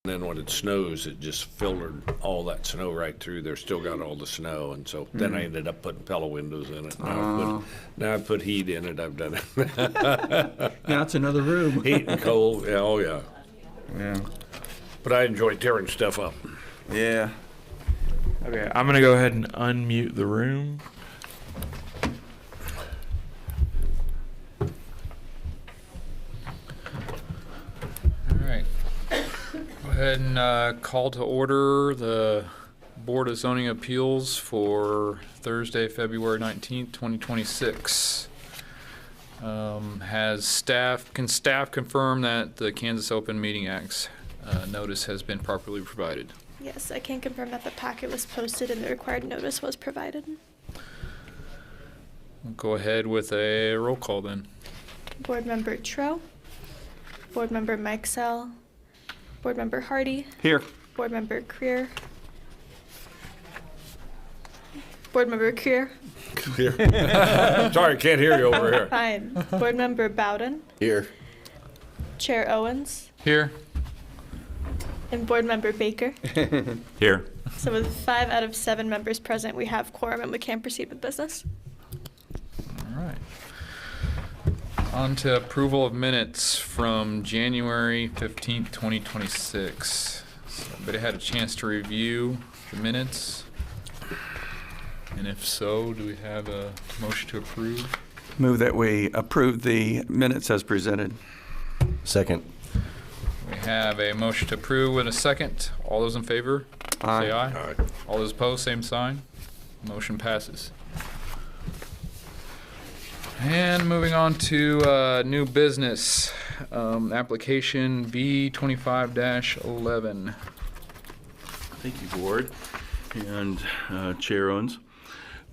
And then when it snows, it just filtered all that snow right through there. Still got all the snow, and so then I ended up putting pillow windows in it. Now I put heat in it. I've done it. Now it's another room. Heat and cold. Yeah, oh yeah. Yeah. But I enjoy tearing stuff up. Yeah. Okay, I'm gonna go ahead and unmute the room. All right. Go ahead and call to order the Board of Zoning Appeals for Thursday, February 19th, 2026. Can staff confirm that the Kansas Open Meeting Act's notice has been properly provided? Yes, I can confirm that the packet was posted and the required notice was provided. We'll go ahead with a roll call then. Board Member Tro, Board Member Mikesell, Board Member Hardy, Here. Board Member Creer, Board Member Creer, Sorry, can't hear you over here. fine, Board Member Bowden, Here. Chair Owens, Here. and Board Member Baker. Here. So with 5 out of 7 members present, we have quorum and we can proceed with business. All right. On to approval of minutes from January 15th, 2026. So everybody had a chance to review the minutes? And if so, do we have a motion to approve? Move that we approve the minutes as presented. Second. We have a motion to approve and a second. All those in favor? Aye. Say aye. Aye. All those opposed, same sign. Motion passes. And moving on to new business, application V25-11. Thank you, Board and Chair Owens.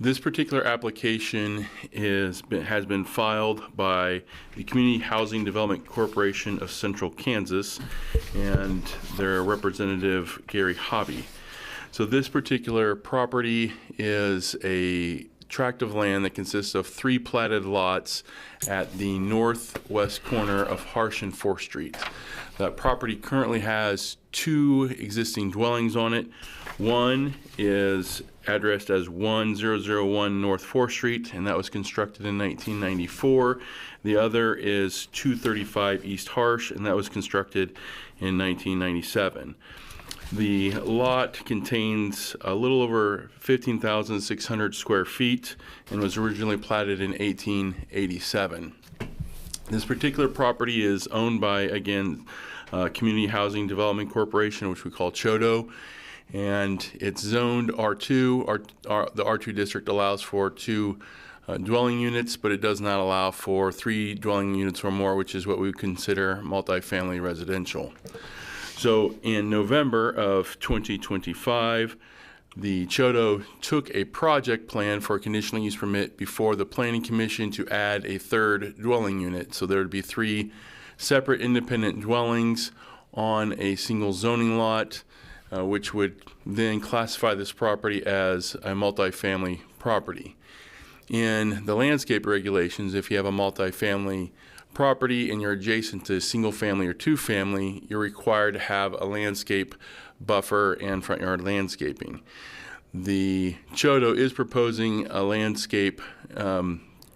This particular application has been filed by the Community Housing Development Corporation of Central Kansas and their representative, Gary Hobby. So this particular property is a tract of land that consists of 3 platted lots at the northwest corner of Harsh and 4th Street. That property currently has 2 existing dwellings on it. One is addressed as 1001 North 4th Street, and that was constructed in 1994. The other is 235 East Harsh, and that was constructed in 1997. The lot contains a little over 15,600 square feet and was originally platted in 1887. This particular property is owned by, again, Community Housing Development Corporation, which we call CHODO, and it's zoned R2. The R2 district allows for 2 dwelling units, but it does not allow for 3 dwelling units or more, which is what we would consider multifamily residential. So in November of 2025, the CHODO took a project plan for a conditional use permit before the Planning Commission to add a 3rd dwelling unit. So there would be 3 separate independent dwellings on a single zoning lot, which would then classify this property as a multifamily property. In the landscape regulations, if you have a multifamily property and you're adjacent to single family or 2 family, you're required to have a landscape buffer and front yard landscaping. The CHODO is proposing a landscape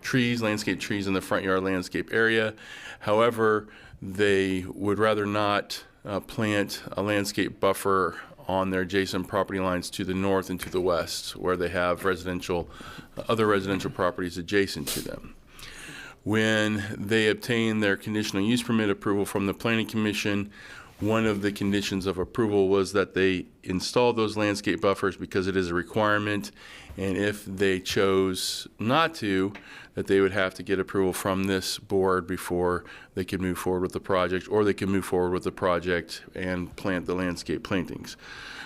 trees in the front yard landscape area. However, they would rather not plant a landscape buffer on their adjacent property lines to the north and to the west, where they have other residential properties adjacent to them. When they obtained their conditional use permit approval from the Planning Commission, one of the conditions of approval was that they install those landscape buffers because it is a requirement, and if they chose not to, that they would have to get approval from this board before they could move forward with the project, or they could move forward with the project and plant the landscape plantings.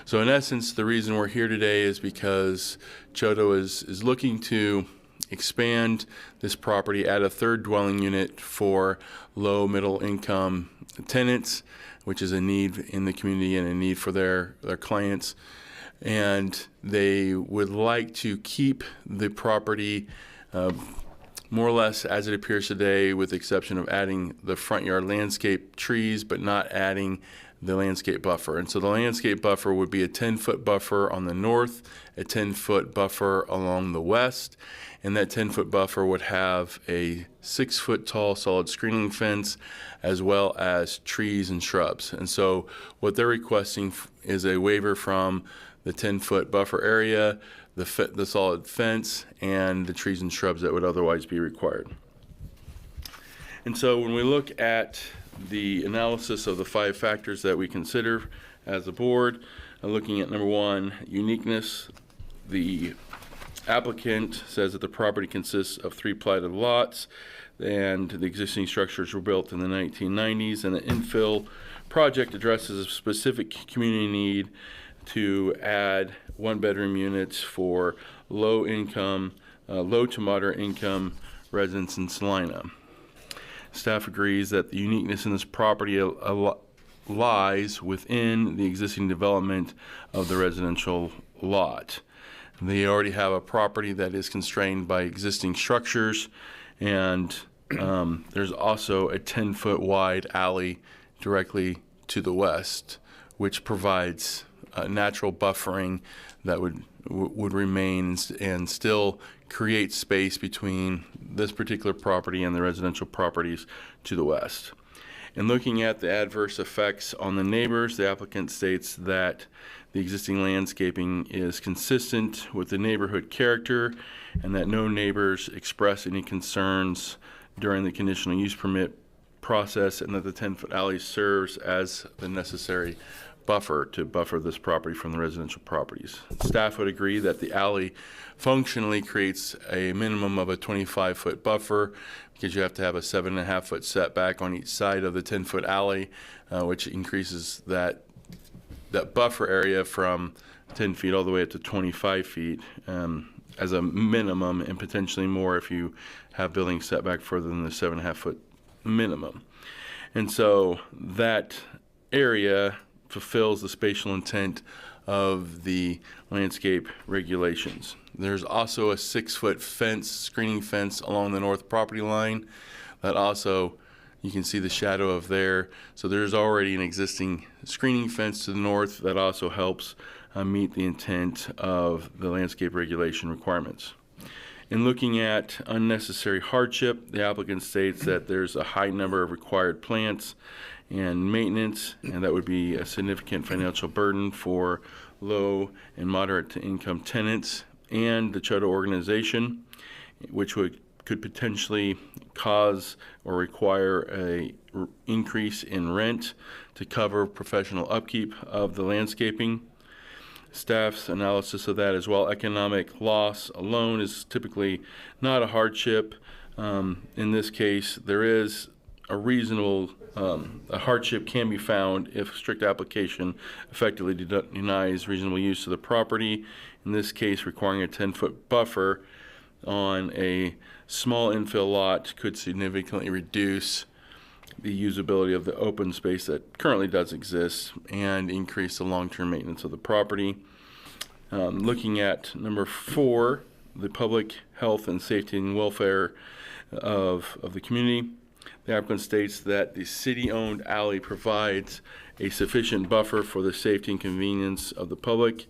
So in essence, the reason we're here today is because CHODO is looking to expand this property, add a 3rd dwelling unit for low middle income tenants, which is a need in the community and a need for their clients. And they would like to keep the property more or less as it appears today, with the exception of adding the front yard landscape trees, but not adding the landscape buffer. And so the landscape buffer would be a 10-foot buffer on the north, a 10-foot buffer along the west, and that 10-foot buffer would have a 6-foot tall solid screening fence as well as trees and shrubs. And so what they're requesting is a waiver from the 10-foot buffer area, the solid fence, and the trees and shrubs that would otherwise be required. And so when we look at the analysis of the 5 factors that we consider as a board, looking at number 1, uniqueness. The applicant says that the property consists of 3 platted lots, and the existing structures were built in the 1990s, and the infill project addresses a specific community need to add 1-bedroom units for low to moderate income residents in Salina. Staff agrees that the uniqueness in this property lies within the existing development of the residential lot. They already have a property that is constrained by existing structures, and there's also a 10-foot wide alley directly to the west, which provides natural buffering that would remain and still create space between this particular property and the residential properties to the west. In looking at the adverse effects on the neighbors, the applicant states that the existing landscaping is consistent with the neighborhood character and that no neighbors express any concerns during the conditional use permit process, and that the 10-foot alley serves as the necessary buffer to buffer this property from the residential properties. Staff would agree that the alley functionally creates a minimum of a 25-foot buffer because you have to have a 7.5-foot setback on each side of the 10-foot alley, which increases that buffer area from 10 feet all the way up to 25 feet as a minimum, and potentially more if you have building setback further than the 7.5-foot minimum. And so that area fulfills the spatial intent of the landscape regulations. There's also a 6-foot fence, screening fence along the north property line that also you can see the shadow of there. So there's already an existing screening fence to the north that also helps meet the intent of the landscape regulation requirements. In looking at unnecessary hardship, the applicant states that there's a high number of required plants and maintenance, and that would be a significant financial burden for low and moderate to income tenants and the Choto organization, which could potentially cause or require a increase in rent to cover professional upkeep of the landscaping. Staff's analysis of that as well. Economic loss alone is typically not a hardship. In this case, there is a reasonable a hardship can be found if strict application effectively denies reasonable use of the property. In this case, requiring a 10-foot buffer on a small infill lot could significantly reduce the usability of the open space that currently does exist and increase the long-term maintenance of the property. Looking at number 4, the public health and safety and welfare of the community. The applicant states that the city-owned alley provides a sufficient buffer for the safety and convenience of the public.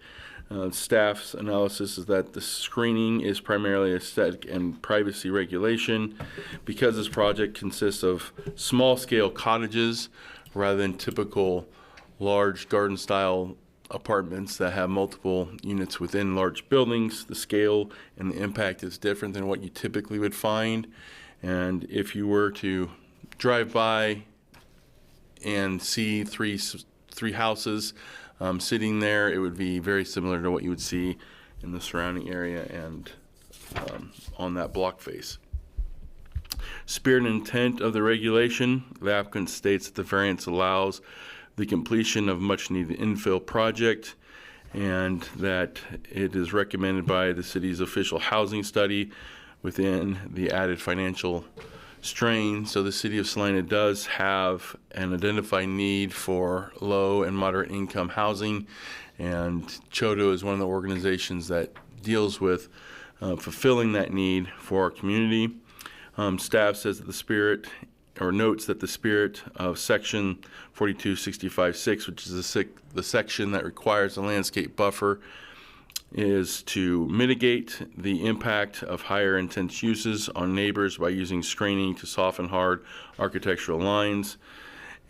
Staff's analysis is that the screening is primarily aesthetic and privacy regulation. Because this project consists of small-scale cottages rather than typical large garden-style apartments that have multiple units within large buildings, the scale and the impact is different than what you typically would find. And if you were to drive by and see three houses sitting there, it would be very similar to what you would see in the surrounding area and on that block face. Spirit and intent of the regulation. The applicant states that the variance allows the completion of much needed infill project, and that it is recommended by the city's official housing study within the added financial strain. So the city of Salina does have an identified need for low and moderate income housing, and Choto is one of the organizations that deals with fulfilling that need for our community. Staff says that the spirit or notes that the spirit of section 4265-6, which is the section that requires a landscape buffer, is to mitigate the impact of higher intense uses on neighbors by using screening to soften hard architectural lines.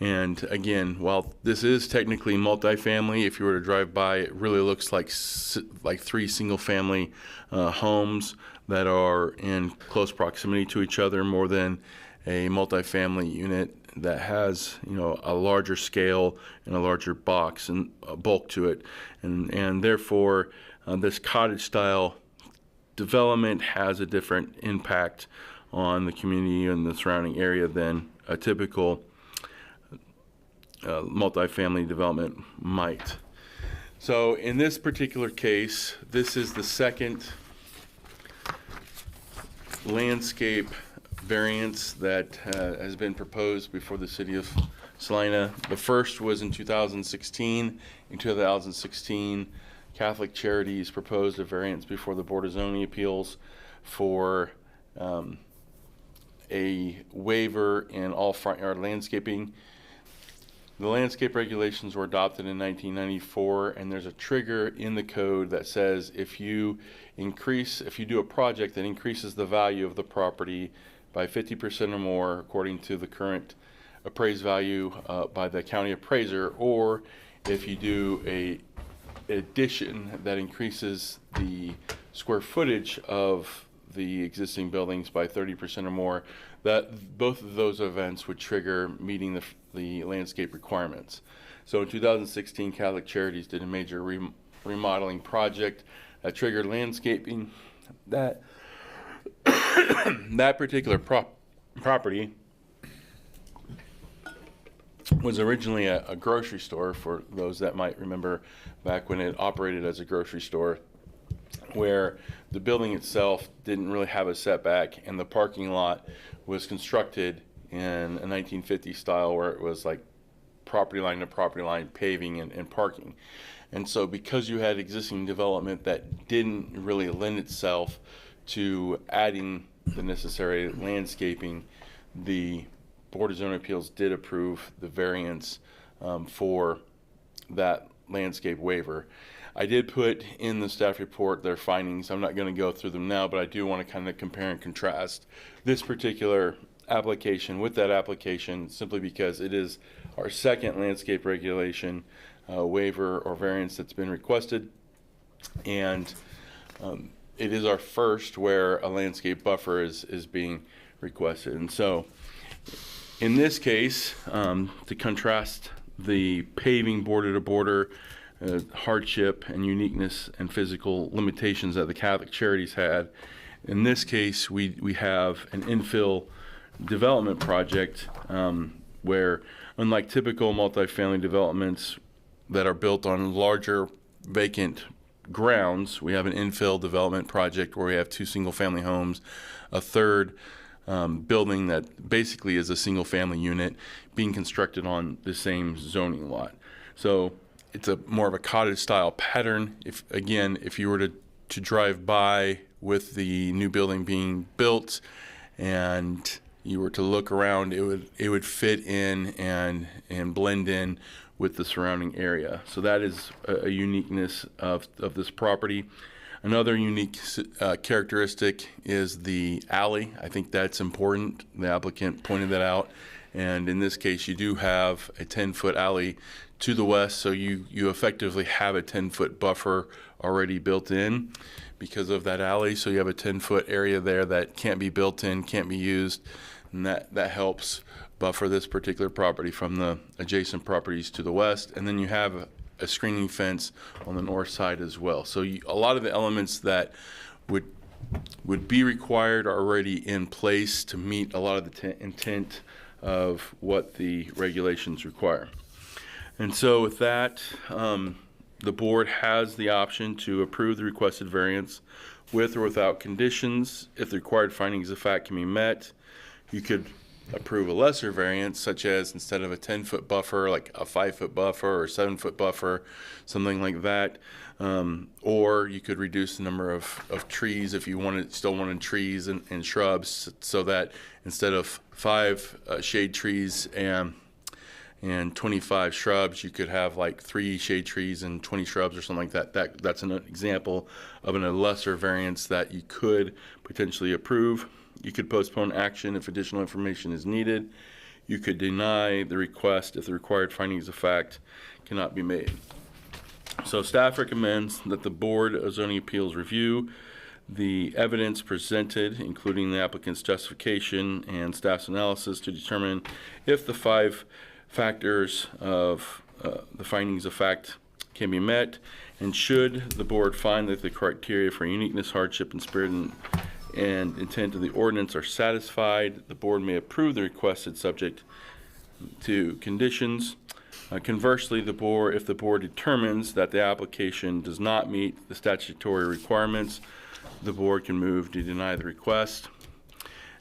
And again, while this is technically multifamily, if you were to drive by, it really looks like 3 single-family homes that are in close proximity to each other, more than a multifamily unit that has, you know, a larger scale and a larger box and bulk to it, and therefore this cottage-style development has a different impact on the community and the surrounding area than a typical multifamily development might. So in this particular case, this is the second landscape variance that has been proposed before the city of Salina. The first was in 2016. In 2016, Catholic Charities proposed a variance before the Board of Zoning Appeals for a waiver in all front yard landscaping. The landscape regulations were adopted in 1994, and there's a trigger in the code that says if you do a project that increases the value of the property by 50% or more, according to the current appraised value by the county appraiser, or if you do an addition that increases the square footage of the existing buildings by 30% or more, that both of those events would trigger meeting the landscape requirements. So in 2016, Catholic Charities did a major remodeling project that triggered landscaping. That that particular property was originally a grocery store, for those that might remember back when it operated as a grocery store, where the building itself didn't really have a setback, and the parking lot was constructed in a 1950s style where it was like property line to property line paving and parking. And so because you had existing development that didn't really lend itself to adding the necessary landscaping, the Board of Zoning Appeals did approve the variance for that landscape waiver. I did put in the staff report their findings. I'm not going to go through them now, but I do want to kind of compare and contrast this particular application with that application, simply because it is our second landscape regulation waiver or variance that's been requested, and it is our first where a landscape buffer is being requested. And so in this case, to contrast the paving border to border hardship and uniqueness and physical limitations that the Catholic Charities had, in this case we have an infill development project where, unlike typical multifamily developments that are built on larger vacant grounds, we have an infill development project where we have 2 single-family homes, a third building that basically is a single-family unit being constructed on the same zoning lot. So it's a more of a cottage-style pattern. If you were to drive by with the new building being built and you were to look around, it would fit in and blend in with the surrounding area. So that is a uniqueness of this property. Another unique characteristic is the alley. I think that's important. The applicant pointed that out. And in this case, you do have a 10-foot alley to the west, so you effectively have a 10-foot buffer already built in because of that alley. So you have a 10-foot area there that can't be built in, can't be used, and that helps buffer this particular property from the adjacent properties to the west. And then you have a screening fence on the north side as well. So a lot of the elements that would be required are already in place to meet a lot of the intent of what the regulations require. And so with that, the board has the option to approve the requested variance with or without conditions. If the required findings of fact can be met, you could approve a lesser variance, such as instead of a 10-foot buffer, like a 5-foot buffer or 7-foot buffer, something like that. Or you could reduce the number of trees if you still wanted trees and shrubs, so that instead of 5 shade trees and 25 shrubs, you could have like 3 shade trees and 20 shrubs or something like that. That's an example of a lesser variance that you could potentially approve. You could postpone action if additional information is needed. You could deny the request if the required findings of fact cannot be made. So staff recommends that the Board of Zoning Appeals review the evidence presented, including the applicant's justification and staff's analysis, to determine if the 5 factors of the findings of fact can be met, and should the board find that the criteria for uniqueness, hardship, and spirit and intent of the ordinance are satisfied, the board may approve the requested subject to conditions. Conversely, if the board determines that the application does not meet the statutory requirements, the board can move to deny the request.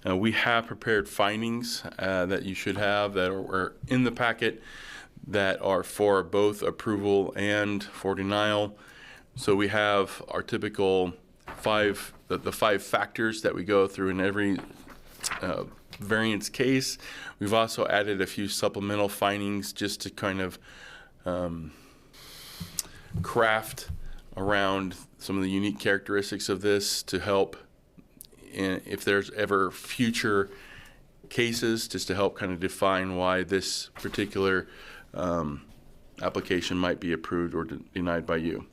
We have prepared findings that you should have that are in the packet that are for both approval and for denial. So we have our typical the 5 factors that we go through in every variance case. We've also added a few supplemental findings just to kind of craft around some of the unique characteristics of this to help if there's ever future cases, just to help kind of define why this particular application might be approved or denied by you.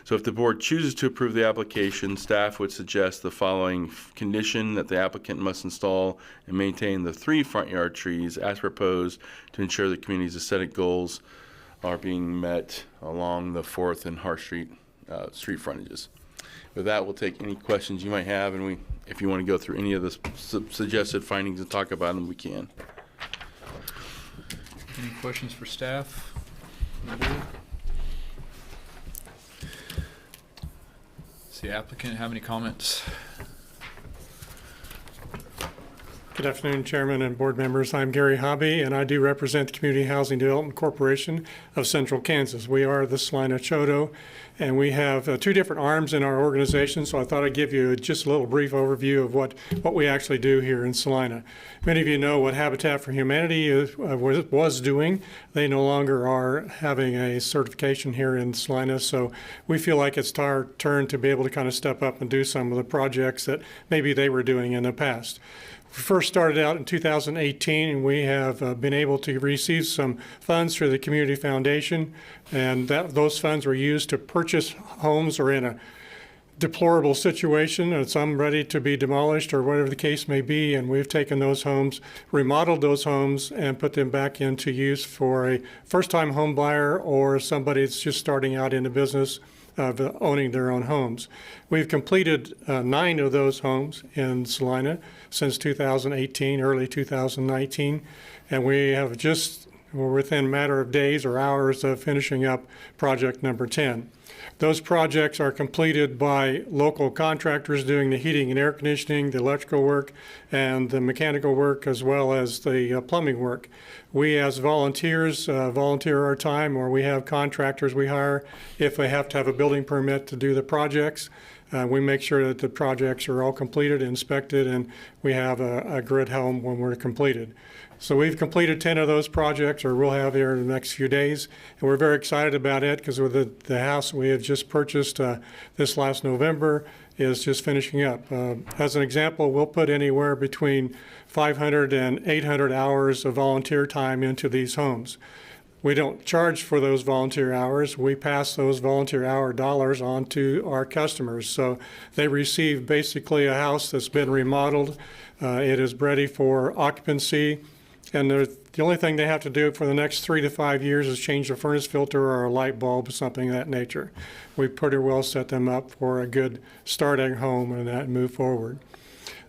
So if the board chooses to approve the application, staff would suggest the following condition: that the applicant must install and maintain the 3 front yard trees as proposed to ensure the community's aesthetic goals are being met along the 4th and Hart Street street frontages. With that, we'll take any questions you might have, and if you want to go through any of the suggested findings and talk about them, we can. Any questions for staff? Does the applicant have any comments? Good afternoon, Chairman and board members. I'm Gary Hobby, and I do represent the Community Housing Development Corporation of Central Kansas. We are the Salina Choto, and we have 2 different arms in our organization, so I thought I'd give you just a little brief overview of what we actually do here in Salina. Many of you know what Habitat for Humanity was doing. They no longer are having a certification here in Salina, so we feel like it's our turn to be able to kind of step up and do some of the projects that maybe they were doing in the past. We first started out in 2018, and we have been able to receive some funds through the Community Foundation, and those funds were used to purchase homes or in a deplorable situation, and some ready to be demolished or whatever the case may be, and we've taken those homes, remodeled those homes, and put them back into use for a first-time home buyer or somebody that's just starting out in the business of owning their own homes. We've completed 9 of those homes in Salina since 2018, early 2019, and we're within a matter of days or hours of finishing up project number 10. Those projects are completed by local contractors doing the heating and air conditioning, the electrical work, and the mechanical work, as well as the plumbing work. We as volunteers volunteer our time, or we have contractors we hire if they have to have a building permit to do the projects. We make sure that the projects are all completed, inspected, and we have a grid home when we're completed. So we've completed 10 of those projects, or we'll have here in the next few days, and we're very excited about it because with the house we have just purchased this last November is just finishing up. As an example, we'll put anywhere between 500 and 800 hours of volunteer time into these homes. We don't charge for those volunteer hours. We pass those volunteer hour dollars on to our customers. So they receive basically a house that's been remodeled. It is ready for occupancy. And the only thing they have to do for the next 3 to 5 years is change a furnace filter or a light bulb, something of that nature. We pretty well set them up for a good starting home and that move forward.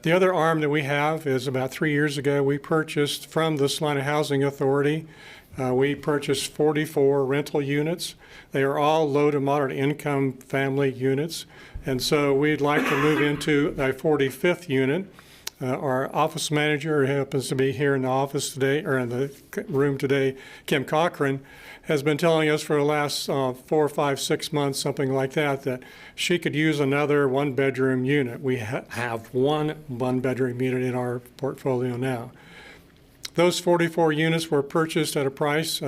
The other arm that we have is about 3 years ago, we purchased from the Salina Housing Authority. We purchased 44 rental units. They are all low to moderate income family units. And so we'd like to move into a 45th unit. Our office manager, who happens to be here in the office today, or in the room today, Kim Cochran, has been telling us for the last 4, 5, 6 months, something like that, that she could use another one-bedroom unit. We have one bedroom unit in our portfolio now. Those 44 units were purchased at a price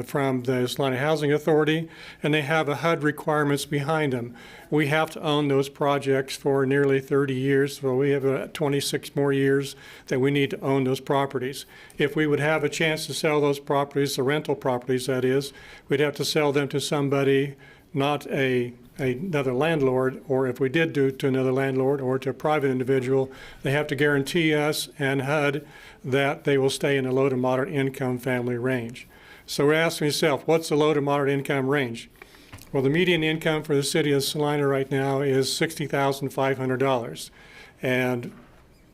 from the Salina Housing Authority, and they have a HUD requirements behind them. We have to own those projects for nearly 30 years, so we have 26 more years that we need to own those properties. If we would have a chance to sell those properties, the rental properties that is, we'd have to sell them to somebody, not another landlord, or if we did do it to another landlord or to a private individual, they have to guarantee us and HUD that they will stay in a low to moderate income family range. So we're asking yourself, what's the low to moderate income range? Well, the median income for the city of Salina right now is $60,500, and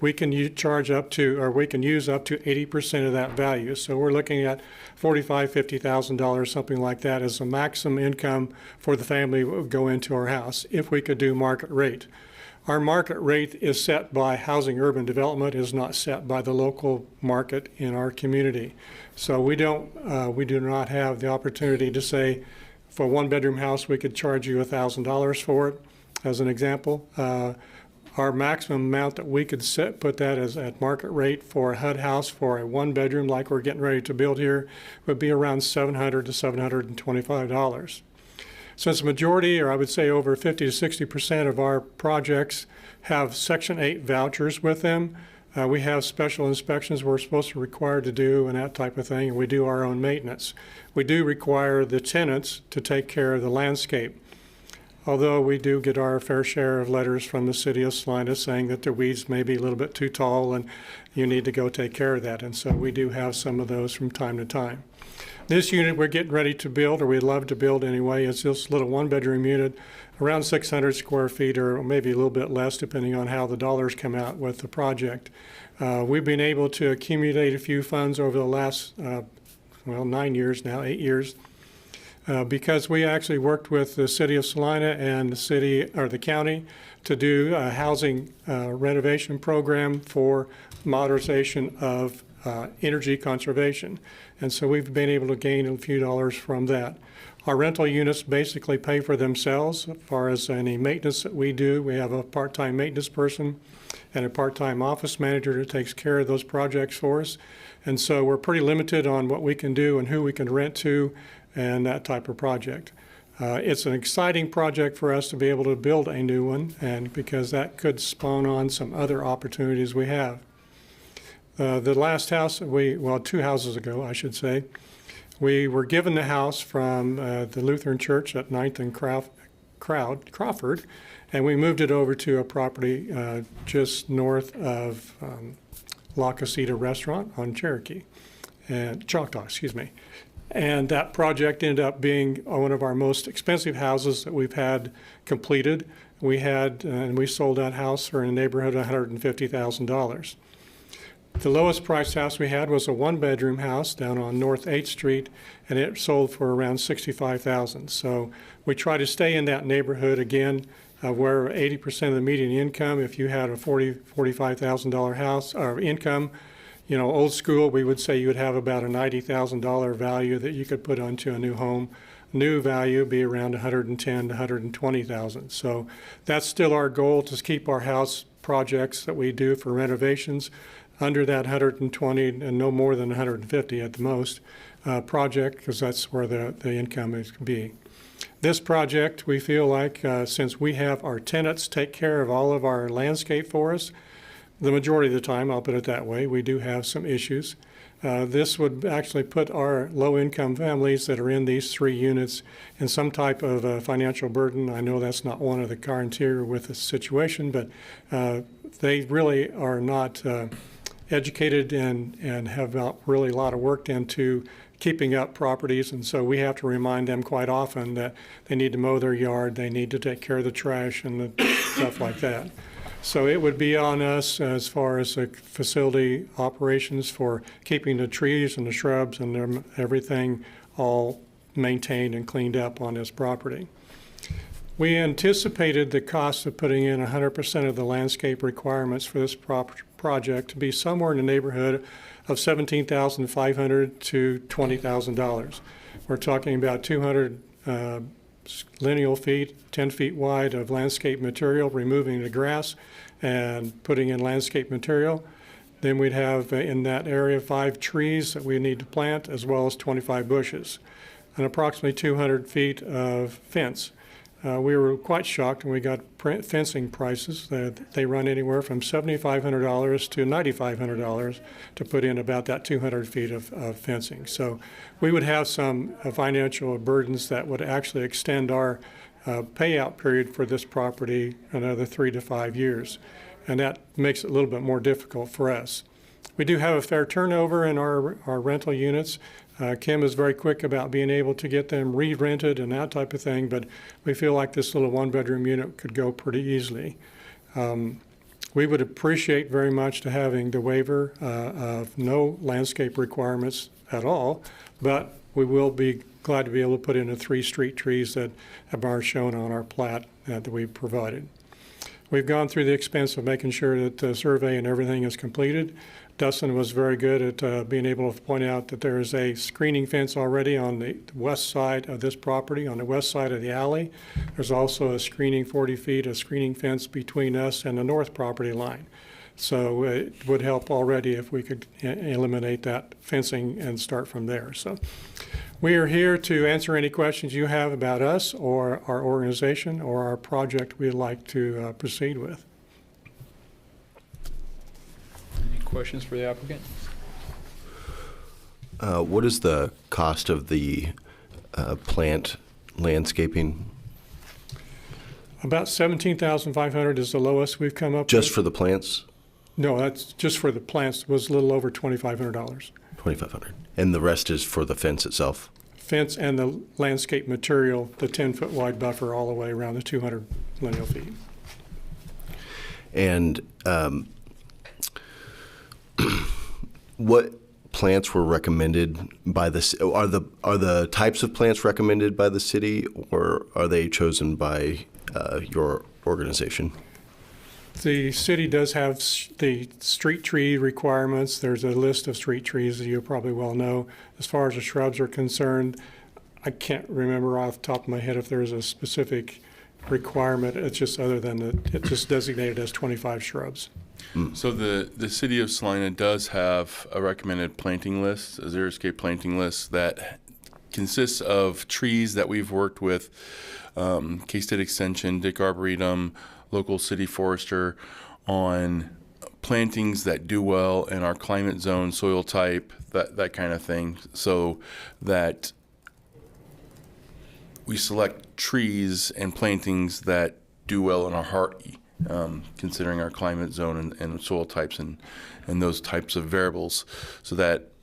we can charge up to, or we can use up to 80% of that value. So we're looking at $45,000, $50,000, something like that, as the maximum income for the family that would go into our house if we could do market rate. Our market rate is set by Housing Urban Development, is not set by the local market in our community. So we do not have the opportunity to say, for a one-bedroom house, we could charge you $1,000 for it, as an example. Our maximum amount that we could put that as at market rate for a HUD house for a one-bedroom, like we're getting ready to build here, would be around $700 to $725. Since the majority, or I would say over 50 to 60% of our projects have Section 8 vouchers with them, we have special inspections we're supposed to require to do and that type of thing, and we do our own maintenance. We do require the tenants to take care of the landscape, although we do get our fair share of letters from the city of Salina saying that the weeds may be a little bit too tall and you need to go take care of that, and so we do have some of those from time to time. This unit we're getting ready to build, or we'd love to build anyway, is this little one-bedroom unit, around 600 square feet, or maybe a little bit less, depending on how the dollars come out with the project. We've been able to accumulate a few funds over the last, 9 years now, 8 years, because we actually worked with the city of Salina and the city, or the county, to do a housing renovation program for modernization of energy conservation. And so we've been able to gain a few dollars from that. Our rental units basically pay for themselves. As far as any maintenance that we do, we have a part-time maintenance person and a part-time office manager that takes care of those projects for us. And so we're pretty limited on what we can do and who we can rent to and that type of project. It's an exciting project for us to be able to build a new one, and because that could spawn on some other opportunities we have. The last house, 2 houses ago, I should say, we were given the house from the Lutheran Church at 9th and Crawford, and we moved it over to a property just north of La Casita Restaurant on Cherokee, and Choctaw, excuse me. And that project ended up being one of our most expensive houses that we've had completed. And we sold that house for in the neighborhood of $150,000. The lowest priced house we had was a one-bedroom house down on North 8th Street, and it sold for around $65,000. So we try to stay in that neighborhood again, where 80% of the median income, if you had a $45,000 house or income, old school, we would say you would have about a $90,000 value that you could put onto a new home. New value would be around $110,000 to $120,000. So that's still our goal, to keep our house projects that we do for renovations under that 120 and no more than 150 at the most project, because that's where the income is going to be. This project, we feel like, since we have our tenants take care of all of our landscape for us, the majority of the time, I'll put it that way, we do have some issues. This would actually put our low-income families that are in these 3 units in some type of financial burden. I know that's not one of the criteria with the situation, but they really are not educated and have really a lot of work into keeping up properties, and so we have to remind them quite often that they need to mow their yard, they need to take care of the trash and the stuff like that. So it would be on us as far as the facility operations for keeping the trees and the shrubs and everything all maintained and cleaned up on this property. We anticipated the cost of putting in 100% of the landscape requirements for this project to be somewhere in the neighborhood of $17,500 to $20,000. We're talking about 200 lineal feet, 10 feet wide of landscape material, removing the grass and putting in landscape material. Then we'd have in that area 5 trees that we need to plant, as well as 25 bushes, and approximately 200 feet of fence. We were quite shocked when we got fencing prices that they run anywhere from $7,500 to $9,500 to put in about that 200 feet of fencing. So we would have some financial burdens that would actually extend our payout period for this property another 3 to 5 years. And that makes it a little bit more difficult for us. We do have a fair turnover in our rental units. Kim is very quick about being able to get them re-rented and that type of thing, but we feel like this little 1-bedroom unit could go pretty easily. We would appreciate very much to having the waiver of no landscape requirements at all, but we will be glad to be able to put in the 3 street trees that are shown on our plat that we provided. We've gone through the expense of making sure that the survey and everything is completed. Dustin was very good at being able to point out that there is a screening fence already on the west side of this property, on the west side of the alley. There's also a screening 40 feet, a screening fence between us and the north property line. So it would help already if we could eliminate that fencing and start from there. So we are here to answer any questions you have about us or our organization or our project we'd like to proceed with. Any questions for the applicant? What is the cost of the plant landscaping? About $17,500 is the lowest we've come up Just with. for the plants? No, that's just for the plants. It was a little over $2,500. $2,500. And the rest is for the fence itself? Fence and the landscape material, the 10-foot wide buffer all the way around the 200 lineal feet. And what plants were recommended by the are the types of plants recommended by the city, or are they chosen by your organization? The city does have the street tree requirements. There's a list of street trees that you probably well know. As far as the shrubs are concerned, I can't remember off the top of my head if there's a specific requirement. It's just other than it's just designated as 25 shrubs. So the city of Salina does have a recommended planting list, a xeriscape planting list that consists of trees that we've worked with, K-State Extension, Dick Arboretum, local city forester, on plantings that do well in our climate zone, soil type, that kind of thing, so that we select trees and plantings that do well in our hardy, considering our climate zone and soil types and those types of variables, so that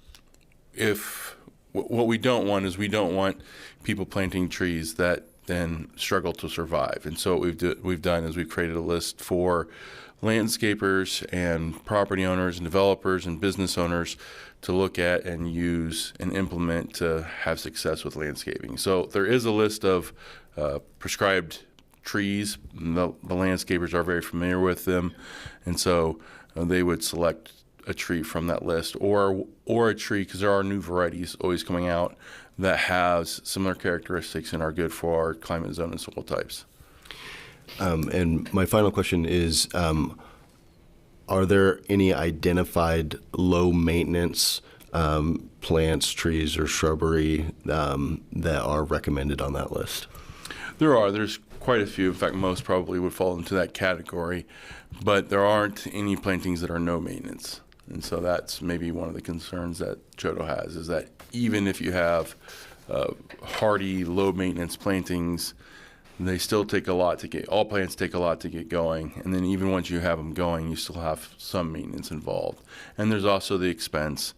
if what we don't want is we don't want people planting trees that then struggle to survive. And so what we've done is we've created a list for landscapers and property owners and developers and business owners to look at and use and implement to have success with landscaping. So there is a list of prescribed trees. The landscapers are very familiar with them, and so they would select a tree from that list, or a tree, because there are new varieties always coming out that has similar characteristics and are good for our climate zone and soil types. And my final question is, are there any identified low maintenance plants, trees, or shrubbery that are recommended on that list? There's quite a few. In fact, most probably would fall into that category, but there aren't any plantings that are no maintenance. And so that's maybe one of the concerns that Chodo has, is that even if you have hardy, low maintenance plantings, they still take a lot to get, all plants take a lot to get going. And then even once you have them going, you still have some maintenance involved. And there's also the expense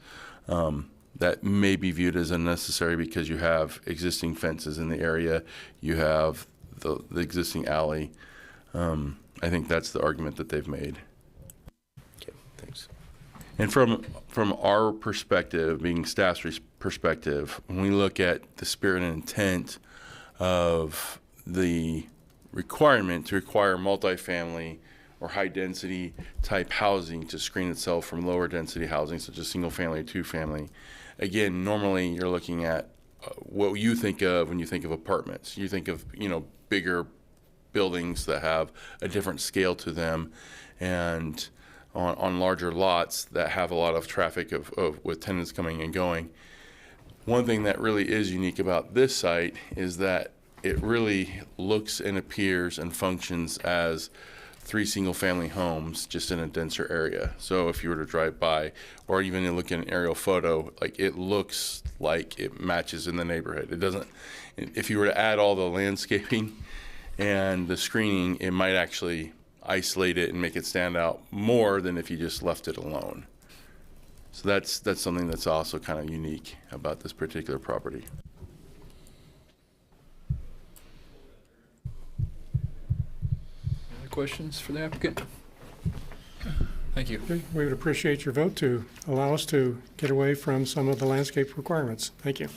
that may be viewed as unnecessary because you have existing fences in the area, you have the existing alley. I think that's the argument that they've made. Okay, thanks. And from our perspective, being staff's perspective, when we look at the spirit and intent of the requirement to require multifamily or high-density type housing to screen itself from lower density housing, such as single-family or two-family. Again, normally you're looking at what you think of when you think of apartments. You think of, bigger buildings that have a different scale to them, and on larger lots that have a lot of traffic with tenants coming and going. One thing that really is unique about this site is that it really looks and appears and functions as 3 single-family homes just in a denser area. So if you were to drive by, or even to look at an aerial photo, like it looks like it matches in the neighborhood. It doesn't. If you were to add all the landscaping and the screening, it might actually isolate it and make it stand out more than if you just left it alone. So that's something that's also kind of unique about this particular property. Other questions for the applicant? Thank you. We would appreciate your vote to allow us to get away from some of the landscape requirements. Thank you.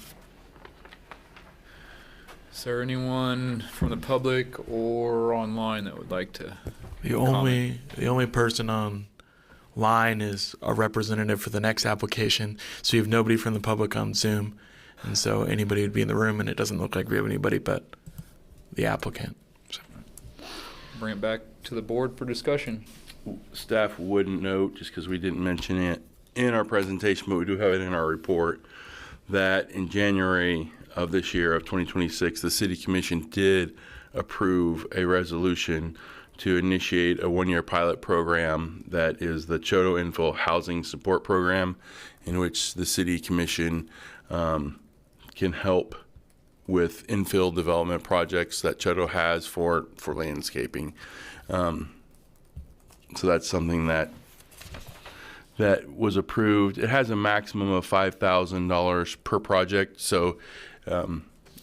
Is there anyone from the public or online that would like to? The only person online is a representative for the next application. So you have nobody from the public on Zoom, and so anybody would be in the room, and it doesn't look like we have anybody but the applicant. So. Bring it back to the board for discussion. Staff wouldn't note, just because we didn't mention it in our presentation, but we do have it in our report, that in January of this year, of 2026, the City Commission did approve a resolution to initiate a 1-year pilot program that is the Choteau Infill Housing Support Program, in which the City Commission can help with infill development projects that Choteau has for landscaping. So that's something that was approved. It has a maximum of $5,000 per project, so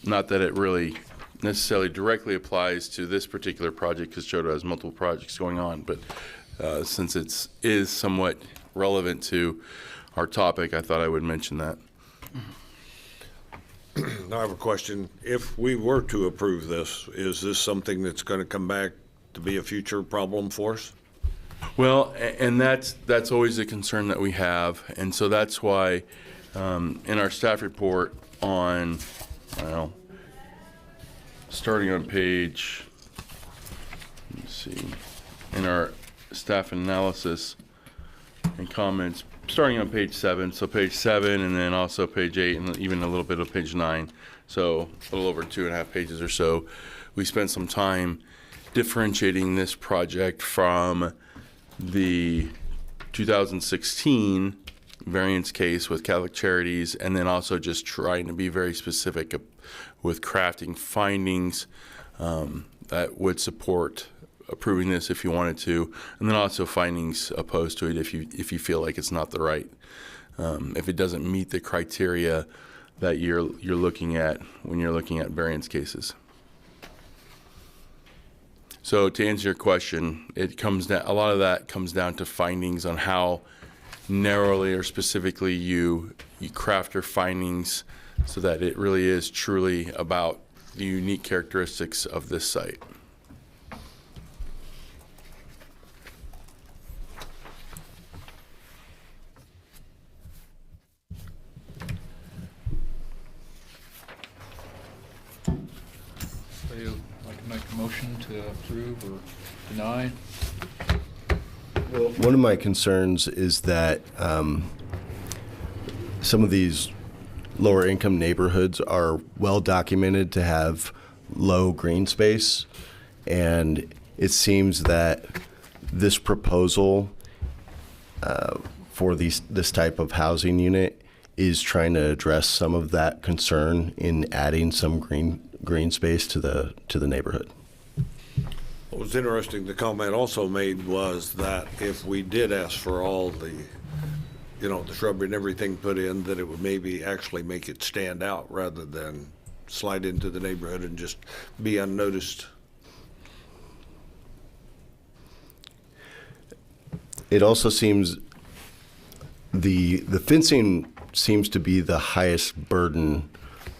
not that it really necessarily directly applies to this particular project because Choteau has multiple projects going on, but since it is somewhat relevant to our topic, I thought I would mention that. Now I have a question. If we were to approve this, is this something that's going to come back to be a future problem for us? Well, and that's always a concern that we have, and so that's why in our staff report on, starting on page, let's see, in our staff analysis and comments, starting on page 7, so page 7 and then also page 8 and even a little bit of page 9, so a little over 2.5 pages or so, we spent some time differentiating this project from the 2016 variance case with Catholic Charities, and then also just trying to be very specific with crafting findings that would support approving this if you wanted to, and then also findings opposed to it if you feel like it's not the right, if it doesn't meet the criteria that you're looking at when you're looking at variance cases. So to answer your question, it comes down, a lot of that comes down to findings on how narrowly or specifically you craft your findings so that it really is truly about the unique characteristics of this site. Would you like to make a motion to approve or deny? One of my concerns is that some of these lower income neighborhoods are well documented to have low green space, and it seems that this proposal for this type of housing unit is trying to address some of that concern in adding some green space to the neighborhood. What was interesting, the comment also made was that if we did ask for all the, the shrubbery and everything put in, that it would maybe actually make it stand out rather than slide into the neighborhood and just be unnoticed. It also seems the fencing seems to be the highest burden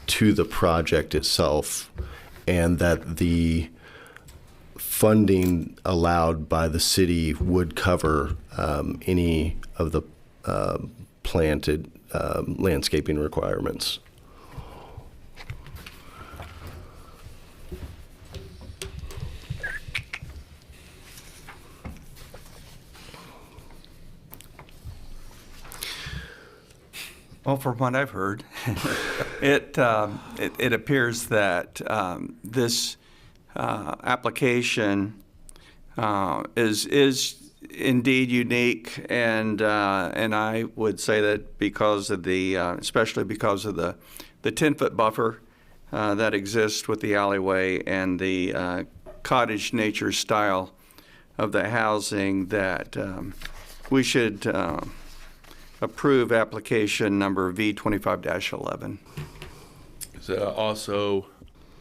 to the project itself, and that the funding allowed by the city would cover any of the planted landscaping requirements. Well, from what I've heard, it appears that this application is indeed unique, and I would say that because of especially because of the 10-foot buffer that exists with the alleyway and the cottage nature style of the housing, that we should approve application number V25-11. Is that also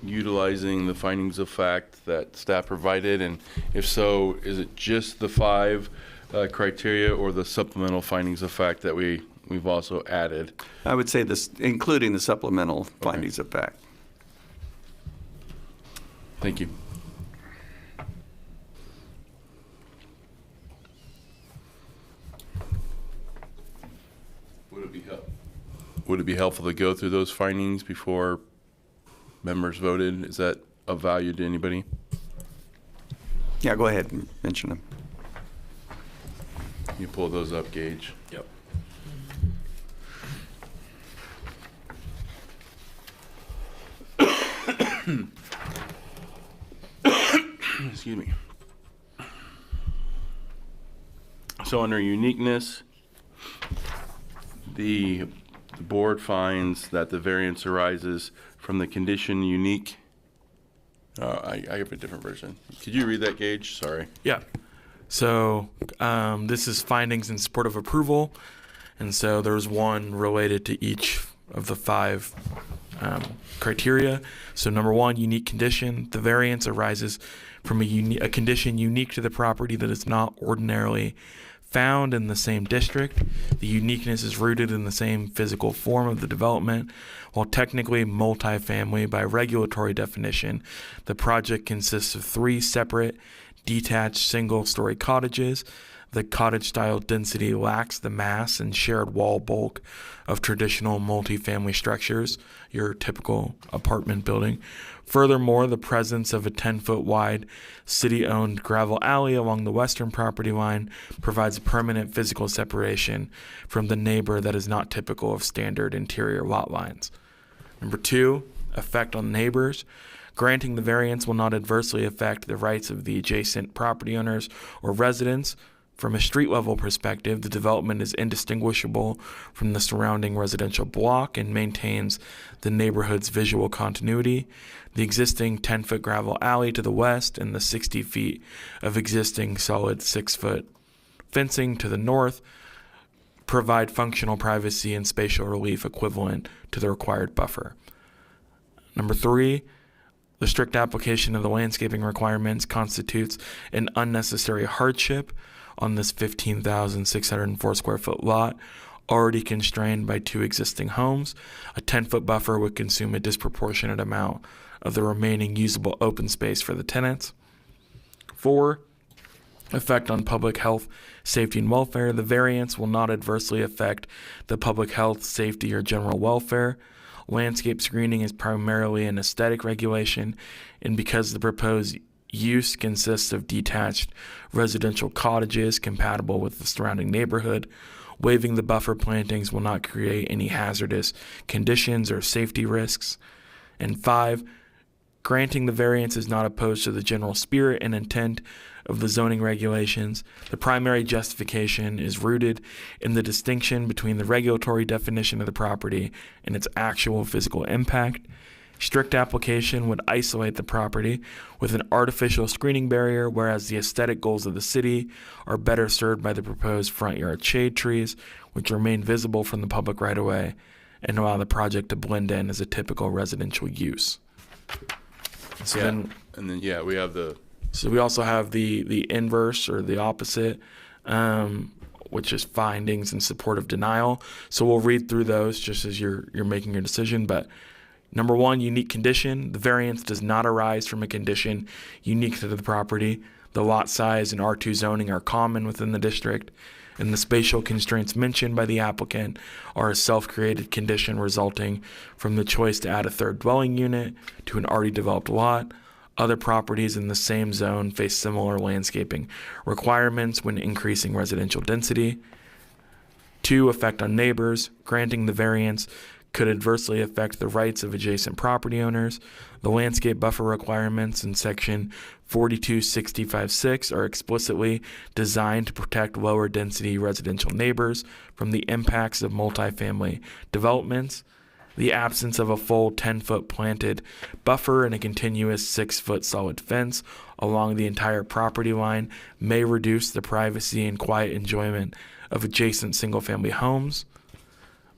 utilizing the findings of fact that staff provided? And if so, is it just the 5 criteria or the supplemental findings of fact that we've also added? I would say this, including the supplemental findings of fact. Thank you. Would it be helpful to go through those findings before members voted? Is that of value to anybody? Yeah, go ahead and mention them. You pull those up, Gage. Yep. Excuse me. So under uniqueness, the board finds that the variance arises from the condition unique. I have a different version. Could you read that, Gage? Sorry. Yeah. So this is findings in support of approval. And so there's one related to each of the 5 criteria. So number 1, unique condition. The variance arises from a condition unique to the property that is not ordinarily found in the same district. The uniqueness is rooted in the same physical form of the development. While technically multifamily by regulatory definition, the project consists of 3 separate detached single-story cottages. The cottage-style density lacks the mass and shared wall bulk of traditional multifamily structures, your typical apartment building. Furthermore, the presence of a 10-foot wide city-owned gravel alley along the western property line provides a permanent physical separation from the neighbor that is not typical of standard interior lot lines. Number 2, effect on neighbors. Granting the variance will not adversely affect the rights of the adjacent property owners or residents. From a street-level perspective, the development is indistinguishable from the surrounding residential block and maintains the neighborhood's visual continuity. The existing 10-foot gravel alley to the west and the 60 feet of existing solid 6-foot fencing to the north provide functional privacy and spatial relief equivalent to the required buffer. Number 3, the strict application of the landscaping requirements constitutes an unnecessary hardship on this 15,604 square foot lot, already constrained by 2 existing homes. A 10-foot buffer would consume a disproportionate amount of the remaining usable open space for the tenants. 4, effect on public health, safety, and welfare. The variance will not adversely affect the public health, safety, or general welfare. Landscape screening is primarily an aesthetic regulation, and because the proposed use consists of detached residential cottages compatible with the surrounding neighborhood, waiving the buffer plantings will not create any hazardous conditions or safety risks. And 5, granting the variance is not opposed to the general spirit and intent of the zoning regulations. The primary justification is rooted in the distinction between the regulatory definition of the property and its actual physical impact. Strict application would isolate the property with an artificial screening barrier, whereas the aesthetic goals of the city are better served by the proposed front yard shade trees, which remain visible from the public right-of-way and allow the project to blend in as a typical residential use. So we have the... So we also have the inverse or the opposite, which is findings in support of denial. So we'll read through those just as you're making your decision, but Number one, unique condition. The variance does not arise from a condition unique to the property. The lot size and R2 zoning are common within the district, and the spatial constraints mentioned by the applicant are a self-created condition resulting from the choice to add a third dwelling unit to an already developed lot. Other properties in the same zone face similar landscaping requirements when increasing residential density. 2, effect on neighbors. Granting the variance could adversely affect the rights of adjacent property owners. The landscape buffer requirements in section 4265-6 are explicitly designed to protect lower density residential neighbors from the impacts of multifamily developments. The absence of a full 10-foot planted buffer and a continuous 6-foot solid fence along the entire property line may reduce the privacy and quiet enjoyment of adjacent single-family homes.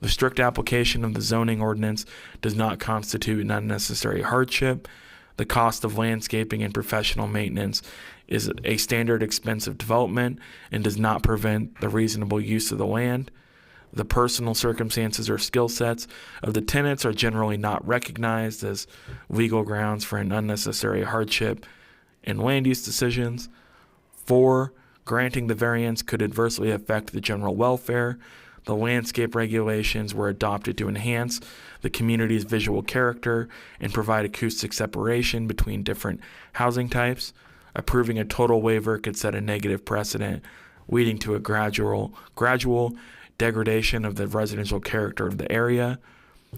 The strict application of the zoning ordinance does not constitute an unnecessary hardship. The cost of landscaping and professional maintenance is a standard expense of development and does not prevent the reasonable use of the land. The personal circumstances or skill sets of the tenants are generally not recognized as legal grounds for an unnecessary hardship in land use decisions. 4, granting the variance could adversely affect the general welfare. The landscape regulations were adopted to enhance the community's visual character and provide acoustic separation between different housing types. Approving a total waiver could set a negative precedent, leading to a gradual degradation of the residential character of the area.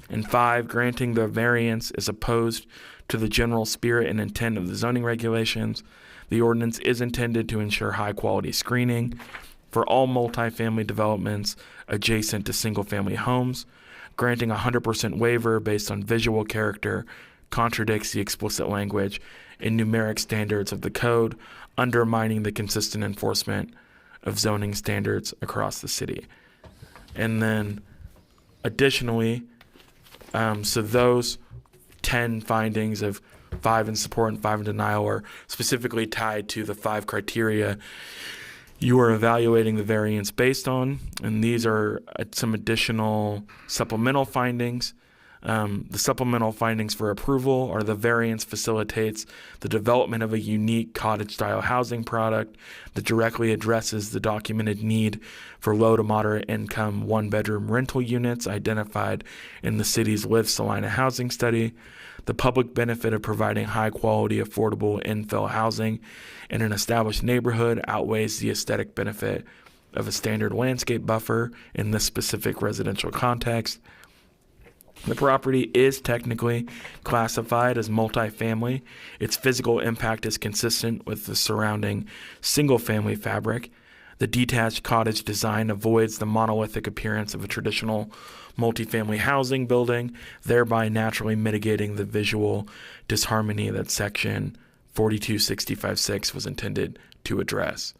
And 5, granting the variance is opposed to the general spirit and intent of the zoning regulations. The ordinance is intended to ensure high-quality screening for all multifamily developments adjacent to single-family homes. Granting a 100% waiver based on visual character contradicts the explicit language and numeric standards of the code, undermining the consistent enforcement of zoning standards across the city. And then additionally, so those 10 findings of 5 in support and 5 in denial are specifically tied to the 5 criteria you are evaluating the variance based on, and these are some additional supplemental findings. The supplemental findings for approval are the variance facilitates the development of a unique cottage-style housing product that directly addresses the documented need for low to moderate income one-bedroom rental units identified in the city's Live Salina housing study. The public benefit of providing high-quality, affordable infill housing in an established neighborhood outweighs the aesthetic benefit of a standard landscape buffer in this specific residential context. The property is technically classified as multifamily. Its physical impact is consistent with the surrounding single-family fabric. The detached cottage design avoids the monolithic appearance of a traditional multifamily housing building, thereby naturally mitigating the visual disharmony that Section 4265-6 was intended to address.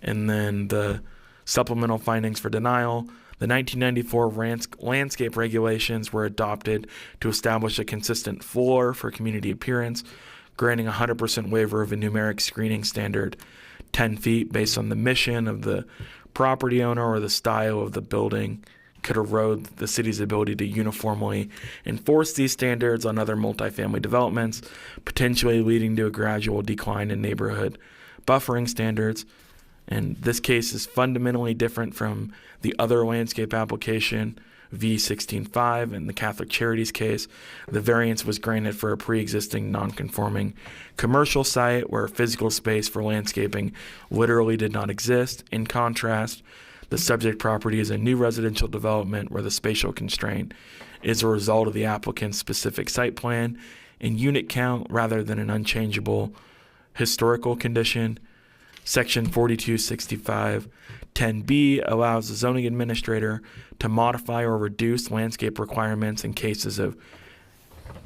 And then the supplemental findings for denial. The 1994 landscape regulations were adopted to establish a consistent floor for community appearance, granting a 100% waiver of a numeric screening standard 10 feet based on the mission of the property owner or the style of the building could erode the city's ability to uniformly enforce these standards on other multifamily developments, potentially leading to a gradual decline in neighborhood buffering standards. And this case is fundamentally different from the other landscape application, V16.5, in the Catholic Charities case. The variance was granted for a pre-existing non-conforming commercial site where physical space for landscaping literally did not exist. In contrast, the subject property is a new residential development where the spatial constraint is a result of the applicant's specific site plan and unit count rather than an unchangeable historical condition. Section 4265-10B allows the zoning administrator to modify or reduce landscape requirements in cases of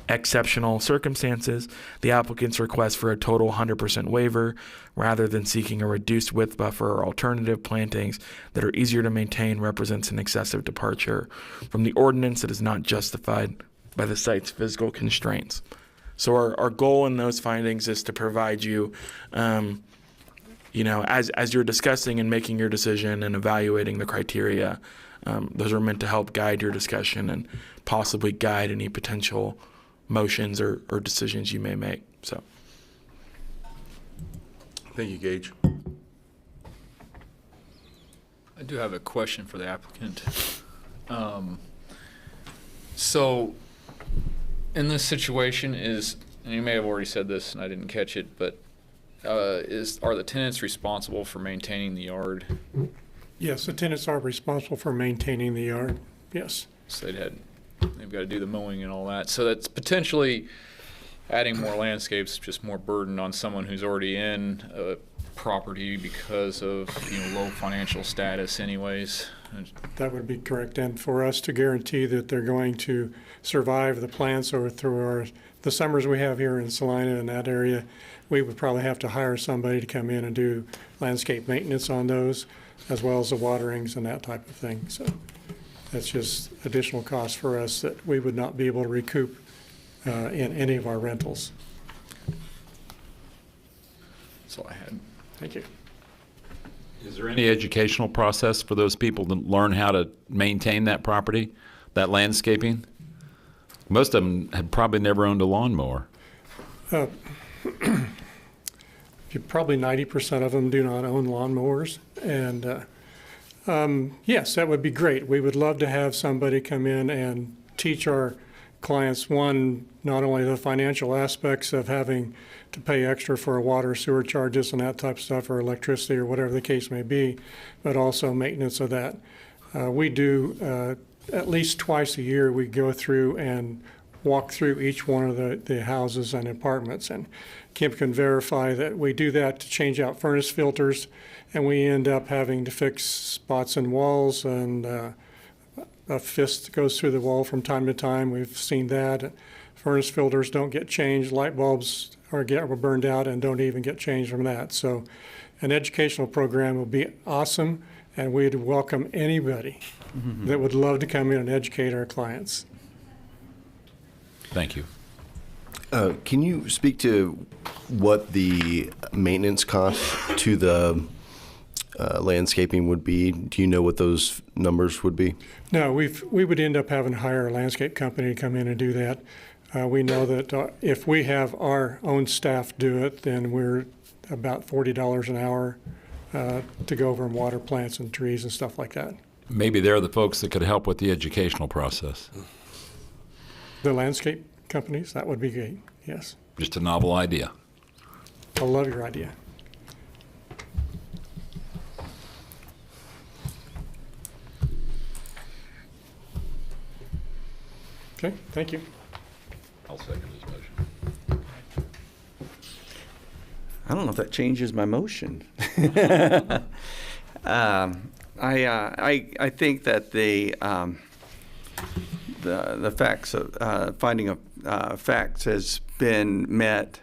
exceptional circumstances. The applicant's request for a total 100% waiver rather than seeking a reduced width buffer or alternative plantings that are easier to maintain represents an excessive departure from the ordinance that is not justified by the site's physical constraints. So our goal in those findings is to provide you as you're discussing and making your decision and evaluating the criteria, those are meant to help guide your discussion and possibly guide any potential motions or decisions you may make. So. Thank you, Gage. I do have a question for the applicant. So, in this situation and you may have already said this and I didn't catch it, but are the tenants responsible for maintaining the yard? Yes, the tenants are responsible for maintaining the yard, yes. So they've got to do the mowing and all that. So that's potentially adding more landscapes, just more burden on someone who's already in a property because of low financial status anyways. That would be correct. And for us to guarantee that they're going to survive the plants or through the summers we have here in Salina and that area, we would probably have to hire somebody to come in and do landscape maintenance on those, as well as the waterings and that type of thing. So that's just additional cost for us that we would not be able to recoup in any of our rentals. That's all I had. Thank you. Is there any educational process for those people to learn how to maintain that property, that landscaping? Most of them have probably never owned a lawnmower. Probably 90% of them do not own lawnmowers. And yes, that would be great. We would love to have somebody come in and teach our clients, one, not only the financial aspects of having to pay extra for water, sewer charges and that type of stuff, or electricity or whatever the case may be, but also maintenance of that. We do at least twice a year, we go through and walk through each one of the houses and apartments, and Kim can verify that we do that to change out furnace filters, and we end up having to fix spots in walls, and a fist goes through the wall from time to time. We've seen that. Furnace filters don't get changed. Light bulbs are burned out and don't even get changed from that. So an educational program would be awesome, and we'd welcome anybody that would love to come in and educate our clients. Thank you. Can you speak to what the maintenance cost to the landscaping would be? Do you know what those numbers would be? No, we would end up having to hire a landscape company to come in and do that. We know that if we have our own staff do it, then we're about $40 an hour to go over and water plants and trees and stuff like that. Maybe they're the folks that could help with the educational process. The landscape companies, that would be great, yes. Just a novel idea. I love your idea. Okay, thank you. I'll second this motion. I don't know if that changes my motion. I think that the facts of finding of facts has been met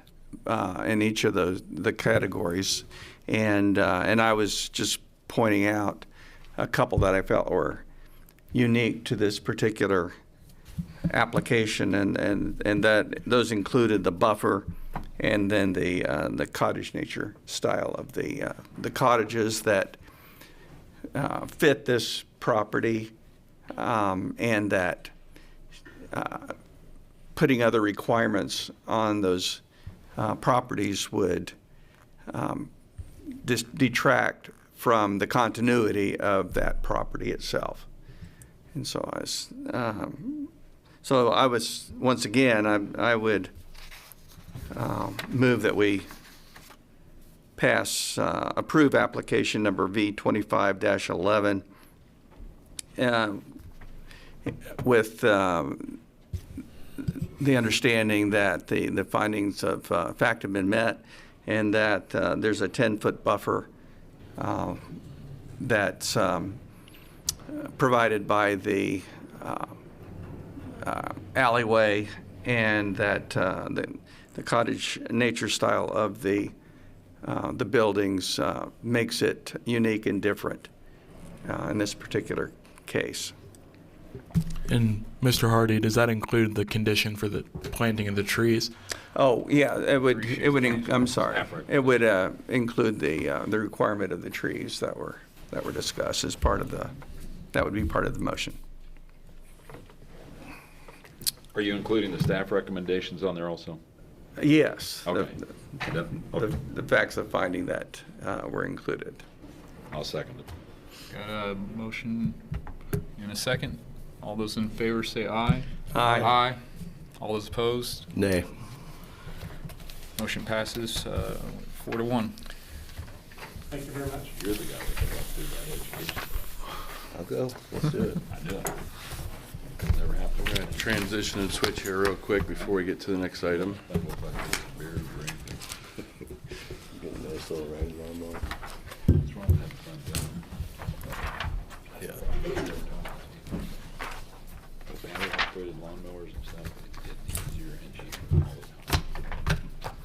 in each of the categories, and I was just pointing out a couple that I felt were unique to this particular application, and that those included the buffer and then the cottage nature style of the cottages that fit this property, and that putting other requirements on those properties would detract from the continuity of that property itself. And so I was once again, I would move that we approve application number V25-11 with the understanding that the findings of fact have been met, and that there's a 10-foot buffer that's provided by the alleyway, and that the cottage nature style of the buildings makes it unique and different in this particular case. And Mr. Hardy, does that include the condition for the planting of the trees? Oh, yeah, it would. I'm sorry. It would include the requirement of the trees that were discussed as part of that would be part of the motion. Are you including the staff recommendations on there also? Yes. Okay. The facts of finding that were included. I'll second it. Got a motion and a second. All those in favor say aye. Aye. Aye. All those opposed? Nay. Motion passes 4-1. Thank you very much. You're the guy that can walk through that education. I'll go. Let's do it. I know. Never happened. We're going to transition and switch here real quick before we get to the next item. That looks like it's a beard or anything. Get a nice little ride lawnmower. What's wrong with having fun doing it? Yeah. If they have operated lawnmowers and stuff, it's getting easier and cheaper all the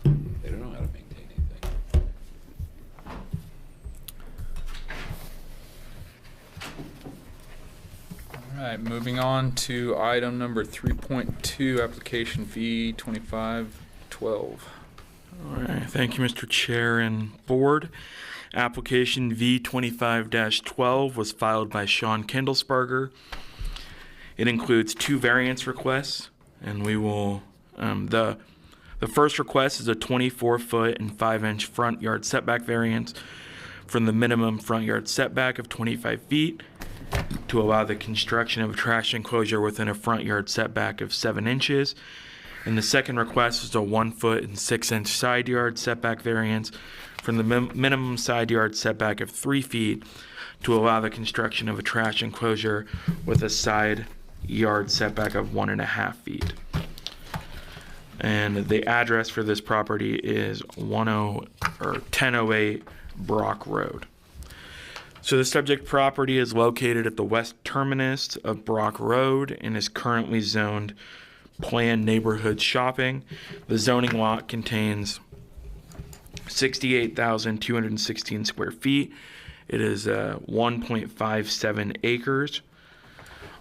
time. They don't know how to maintain anything. All right, moving on to item number 3.2, application fee 2512. All right, thank you, Mr. Chair and Board. Application V25-12 was filed by Sean Kindlesberger. It includes 2 variance requests, and we will, the first request is a 24-foot and 5-inch front yard setback variance from the minimum front yard setback of 25 feet to allow the construction of a trash enclosure within a front yard setback of 7 inches. And the second request is a 1-foot and 6-inch side yard setback variance from the minimum side yard setback of 3 feet to allow the construction of a trash enclosure with a side yard setback of 1.5 feet. And the address for this property is 1008 Brock Road. So the subject property is located at the west terminus of Brock Road and is currently zoned planned neighborhood shopping. The zoning lot contains 68,216 square feet. It is 1.57 acres.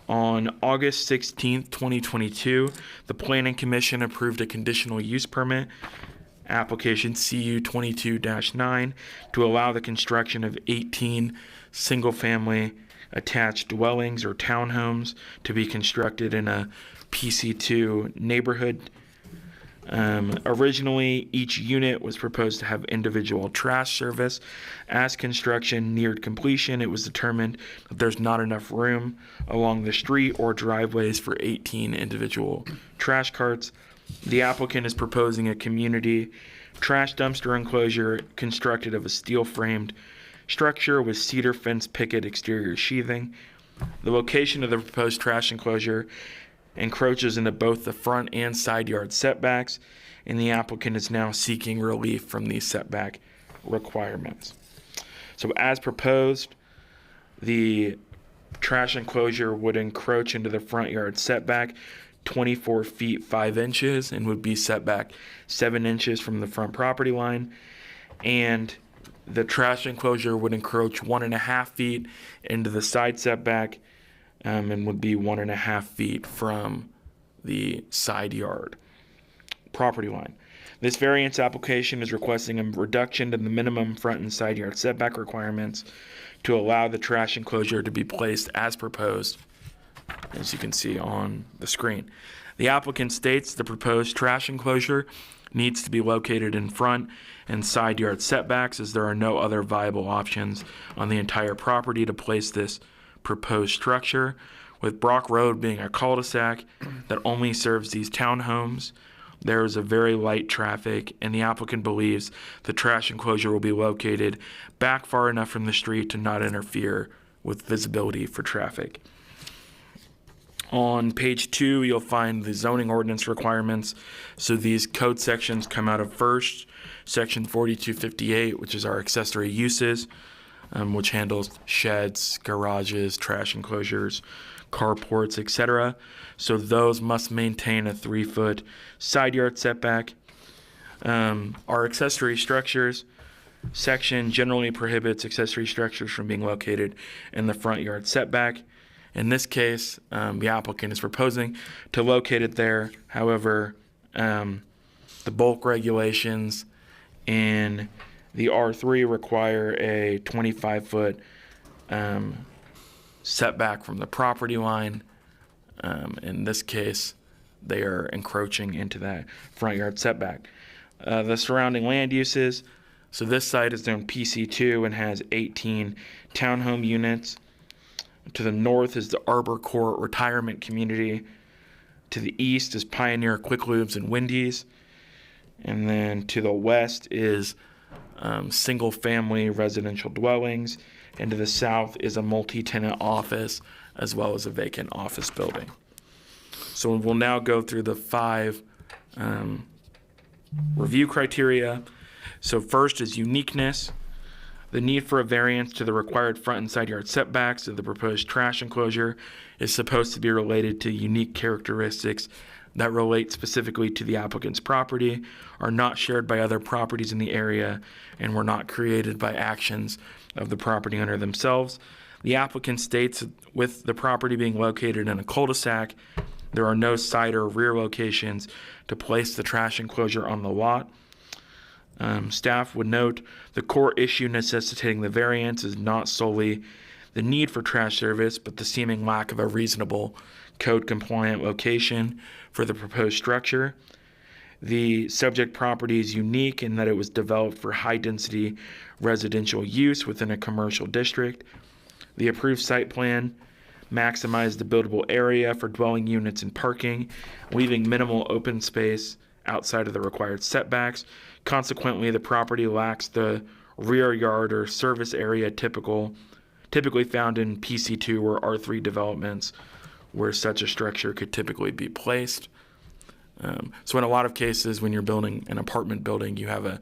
On August 16th, 2022, the Planning Commission approved a conditional use permit, application CU 22-9, to allow the construction of 18 single-family attached dwellings or townhomes to be constructed in a PC2 neighborhood. Originally, each unit was proposed to have individual trash service. As construction neared completion, it was determined that there's not enough room along the street or driveways for 18 individual trash carts. The applicant is proposing a community trash dumpster enclosure constructed of a steel-framed structure with cedar fence picket exterior sheathing. The location of the proposed trash enclosure encroaches into both the front and side yard setbacks, and the applicant is now seeking relief from these setback requirements. So as proposed, the trash enclosure would encroach into the front yard setback 24 feet 5 inches and would be set back 7 inches from the front property line, and the trash enclosure would encroach 1.5 feet into the side setback and would be 1.5 feet from the side yard property line. This variance application is requesting a reduction to the minimum front and side yard setback requirements to allow the trash enclosure to be placed as proposed, as you can see on the screen. The applicant states the proposed trash enclosure needs to be located in front and side yard setbacks, as there are no other viable options on the entire property to place this proposed structure. With Brock Road being a cul-de-sac that only serves these townhomes, there is a very light traffic, and the applicant believes the trash enclosure will be located back far enough from the street to not interfere with visibility for traffic. On page 2, you'll find the zoning ordinance requirements. So these code sections come out of first, section 4258, which is our accessory uses, which handles sheds, garages, trash enclosures, carports, etc. So those must maintain a 3-foot side yard setback. Our accessory structures section generally prohibits accessory structures from being located in the front yard setback. In this case, the applicant is proposing to locate it there. However, the bulk regulations in the R3 require a 25-foot setback from the property line. In this case, they are encroaching into that front yard setback. The surrounding land uses. So this site is zoned PC2 and has 18 townhome units. To the north is the Arbor Court Retirement Community. To the east is Pioneer Quick Lubes and Wendy's. And then to the west is single-family residential dwellings. And to the south is a multi-tenant office as well as a vacant office building. So we'll now go through the 5 review criteria. So first is uniqueness. The need for a variance to the required front and side yard setbacks of the proposed trash enclosure is supposed to be related to unique characteristics that relate specifically to the applicant's property, are not shared by other properties in the area, and were not created by actions of the property owner themselves. The applicant states with the property being located in a cul-de-sac, there are no side or rear locations to place the trash enclosure on the lot. Staff would note the core issue necessitating the variance is not solely the need for trash service, but the seeming lack of a reasonable code-compliant location for the proposed structure. The subject property is unique in that it was developed for high-density residential use within a commercial district. The approved site plan maximized the buildable area for dwelling units and parking, leaving minimal open space outside of the required setbacks. Consequently, the property lacks the rear yard or service area typically found in PC2 or R3 developments where such a structure could typically be placed. So in a lot of cases, when you're building an apartment building, you have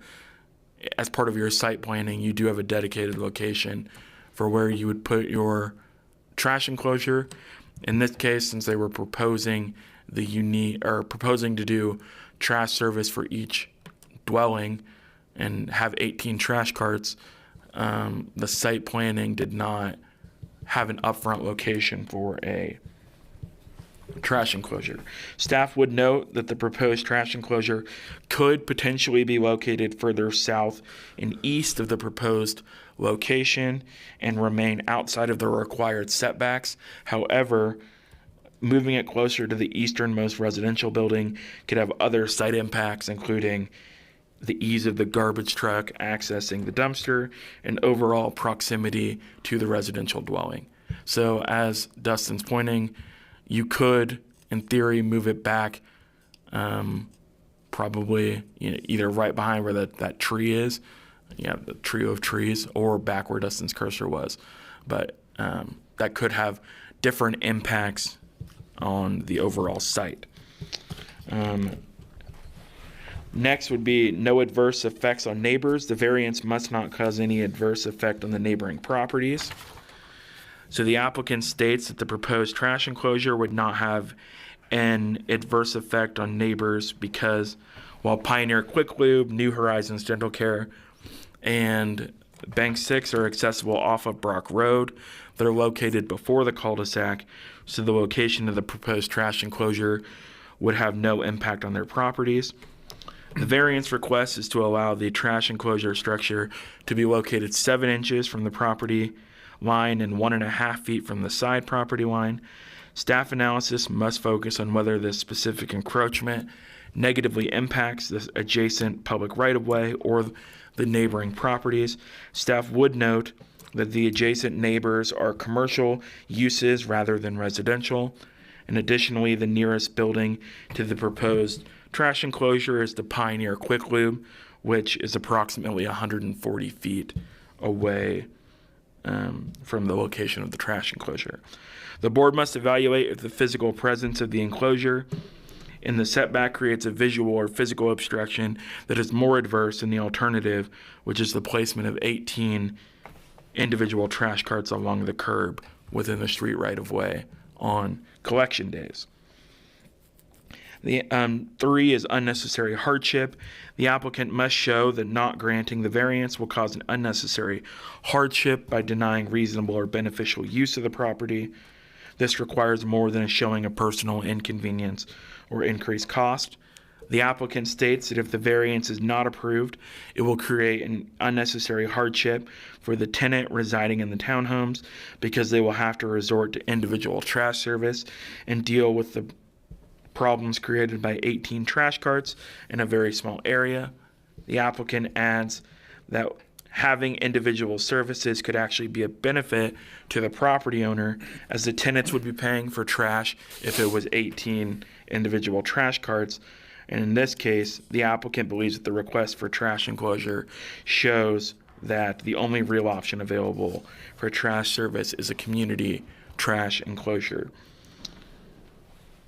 as part of your site planning, you do have a dedicated location for where you would put your trash enclosure. In this case, since they were proposing to do trash service for each dwelling and have 18 trash carts, the site planning did not have an upfront location for a trash enclosure. Staff would note that the proposed trash enclosure could potentially be located further south and east of the proposed location and remain outside of the required setbacks. However, moving it closer to the easternmost residential building could have other site impacts, including the ease of the garbage truck accessing the dumpster and overall proximity to the residential dwelling. So as Dustin's pointing, you could, in theory, move it back probably either right behind where that tree is, the trio of trees, or back where Dustin's cursor was. But that could have different impacts on the overall site. Next would be no adverse effects on neighbors. The variance must not cause any adverse effect on the neighboring properties. So the applicant states that the proposed trash enclosure would not have an adverse effect on neighbors because while Pioneer Quick Lube, New Horizons Dental Care, and Bank 6 are accessible off of Brock Road, they're located before the cul-de-sac, so the location of the proposed trash enclosure would have no impact on their properties. The variance request is to allow the trash enclosure structure to be located 7 inches from the property line and 1.5 feet from the side property line. Staff analysis must focus on whether this specific encroachment negatively impacts the adjacent public right-of-way or the neighboring properties. Staff would note that the adjacent neighbors are commercial uses rather than residential. And additionally, the nearest building to the proposed trash enclosure is the Pioneer Quick Lube, which is approximately 140 feet away from the location of the trash enclosure. The board must evaluate if the physical presence of the enclosure in the setback creates a visual or physical obstruction that is more adverse than the alternative, which is the placement of 18 individual trash carts along the curb within the street right-of-way on collection days. The 3 is unnecessary hardship. The applicant must show that not granting the variance will cause an unnecessary hardship by denying reasonable or beneficial use of the property. This requires more than a showing of personal inconvenience or increased cost. The applicant states that if the variance is not approved, it will create an unnecessary hardship for the tenant residing in the townhomes because they will have to resort to individual trash service and deal with the problems created by 18 trash carts in a very small area. The applicant adds that having individual services could actually be a benefit to the property owner, as the tenants would be paying for trash if it was 18 individual trash carts. And in this case, the applicant believes that the request for trash enclosure shows that the only real option available for trash service is a community trash enclosure.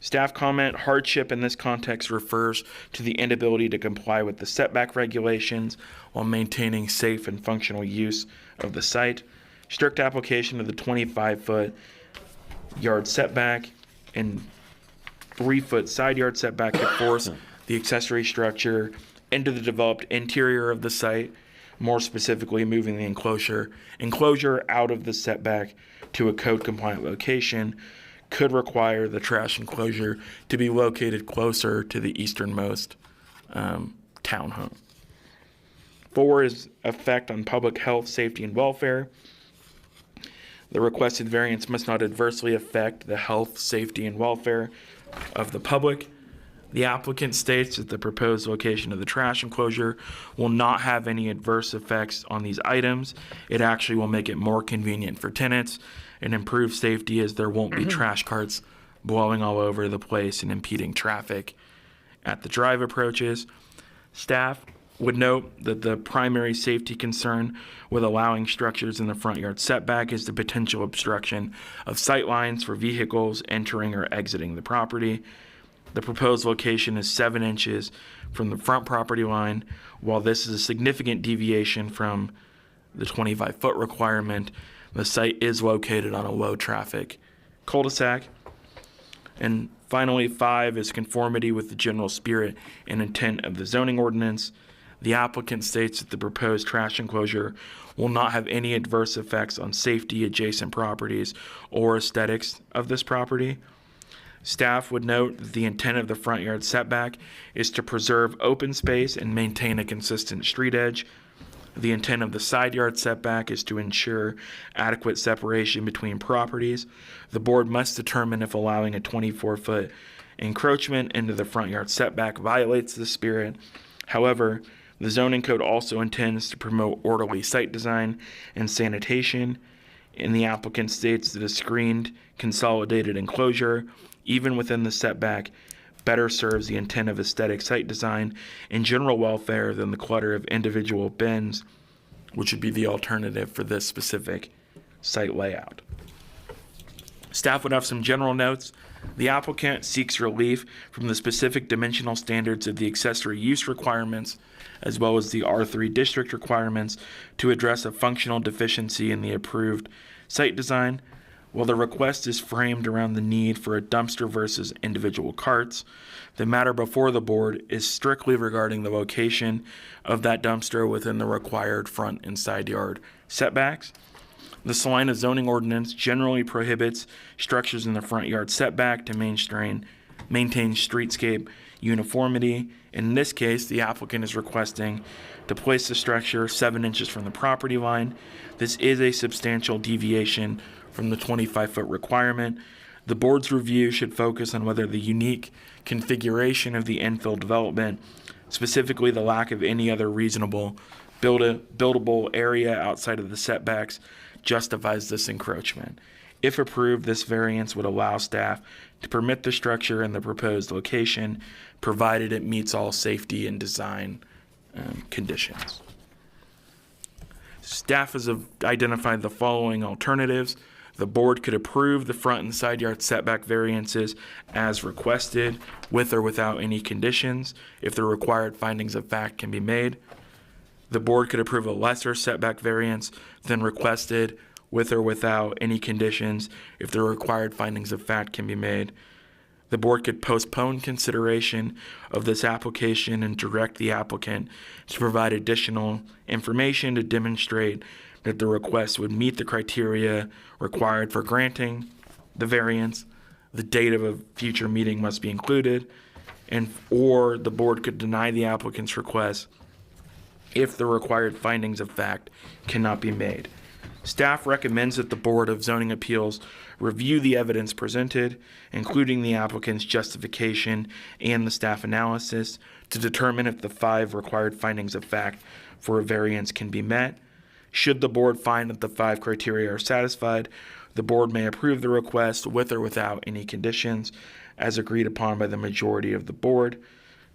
Staff comment, hardship in this context refers to the inability to comply with the setback regulations while maintaining safe and functional use of the site. Strict application of the 25-foot yard setback and 3-foot side yard setback could force the accessory structure into the developed interior of the site, more specifically moving the enclosure out of the setback to a code-compliant location, could require the trash enclosure to be located closer to the easternmost townhome. 4 is effect on public health, safety, and welfare. The requested variance must not adversely affect the health, safety, and welfare of the public. The applicant states that the proposed location of the trash enclosure will not have any adverse effects on these items. It actually will make it more convenient for tenants and improve safety, as there won't be trash carts blowing all over the place and impeding traffic at the drive approaches. Staff would note that the primary safety concern with allowing structures in the front yard setback is the potential obstruction of sight lines for vehicles entering or exiting the property. The proposed location is 7 inches from the front property line. While this is a significant deviation from the 25-foot requirement, the site is located on a low-traffic cul-de-sac. And finally, 5 is conformity with the general spirit and intent of the zoning ordinance. The applicant states that the proposed trash enclosure will not have any adverse effects on safety, adjacent properties, or aesthetics of this property. Staff would note that the intent of the front yard setback is to preserve open space and maintain a consistent street edge. The intent of the side yard setback is to ensure adequate separation between properties. The board must determine if allowing a 24-foot encroachment into the front yard setback violates the spirit. However, the zoning code also intends to promote orderly site design and sanitation, and the applicant states that a screened, consolidated enclosure, even within the setback, better serves the intent of aesthetic site design and general welfare than the clutter of individual bins, which would be the alternative for this specific site layout. Staff would have some general notes. The applicant seeks relief from the specific dimensional standards of the accessory use requirements, as well as the R3 district requirements, to address a functional deficiency in the approved site design. While the request is framed around the need for a dumpster versus individual carts, the matter before the board is strictly regarding the location of that dumpster within the required front and side yard setbacks. The Salina zoning ordinance generally prohibits structures in the front yard setback to maintain streetscape uniformity. In this case, the applicant is requesting to place the structure 7 inches from the property line. This is a substantial deviation from the 25-foot requirement. The board's review should focus on whether the unique configuration of the infill development, specifically the lack of any other reasonable buildable area outside of the setbacks, justifies this encroachment. If approved, this variance would allow staff to permit the structure in the proposed location, provided it meets all safety and design conditions. Staff has identified the following alternatives. The board could approve the front and side yard setback variances as requested, with or without any conditions, if the required findings of fact can be made. The board could approve a lesser setback variance than requested, with or without any conditions, if the required findings of fact can be made. The board could postpone consideration of this application and direct the applicant to provide additional information to demonstrate that the request would meet the criteria required for granting the variance. The date of a future meeting must be included, or the board could deny the applicant's request if the required findings of fact cannot be made. Staff recommends that the Board of Zoning Appeals review the evidence presented, including the applicant's justification and the staff analysis, to determine if the 5 required findings of fact for a variance can be met. Should the board find that the 5 criteria are satisfied, the board may approve the request with or without any conditions, as agreed upon by the majority of the board.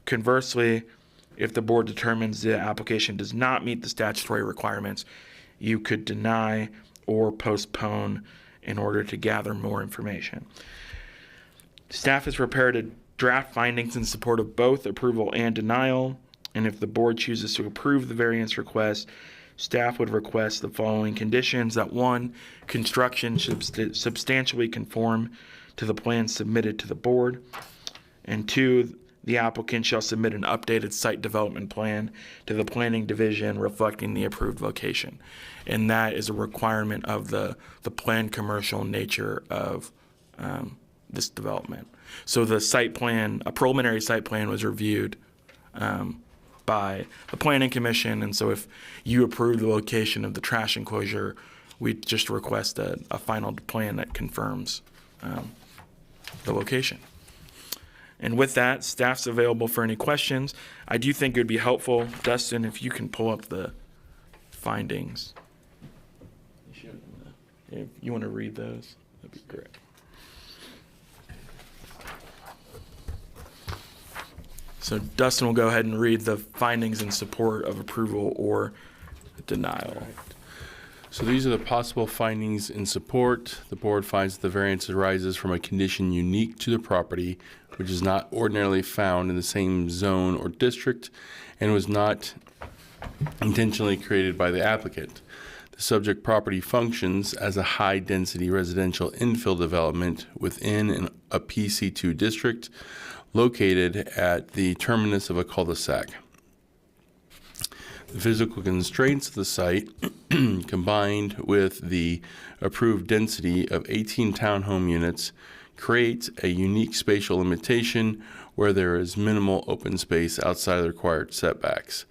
Conversely, if the board determines the application does not meet the statutory requirements, you could deny or postpone in order to gather more information. Staff has prepared a draft findings in support of both approval and denial, and if the board chooses to approve the variance request, staff would request the following conditions: that 1, construction should substantially conform to the plan submitted to the board, and 2, the applicant shall submit an updated site development plan to the planning division reflecting the approved location. And that is a requirement of the planned commercial nature of this development. So the site plan, a preliminary site plan, was reviewed by the planning commission, and so if you approve the location of the trash enclosure, we just request a final plan that confirms the location. And with that, staff's available for any questions. I do think it would be helpful, Dustin, if you can pull up the findings. If you want to read those, that'd be great. So Dustin will go ahead and read the findings in support of approval or denial. So these are the possible findings in support. The board finds that the variance arises from a condition unique to the property, which is not ordinarily found in the same zone or district and was not intentionally created by the applicant. The subject property functions as a high-density residential infill development within a PC2 district located at the terminus of a cul-de-sac. The physical constraints of the site, combined with the approved density of 18 townhome units, create a unique spatial limitation where there is minimal open space outside of the required setbacks.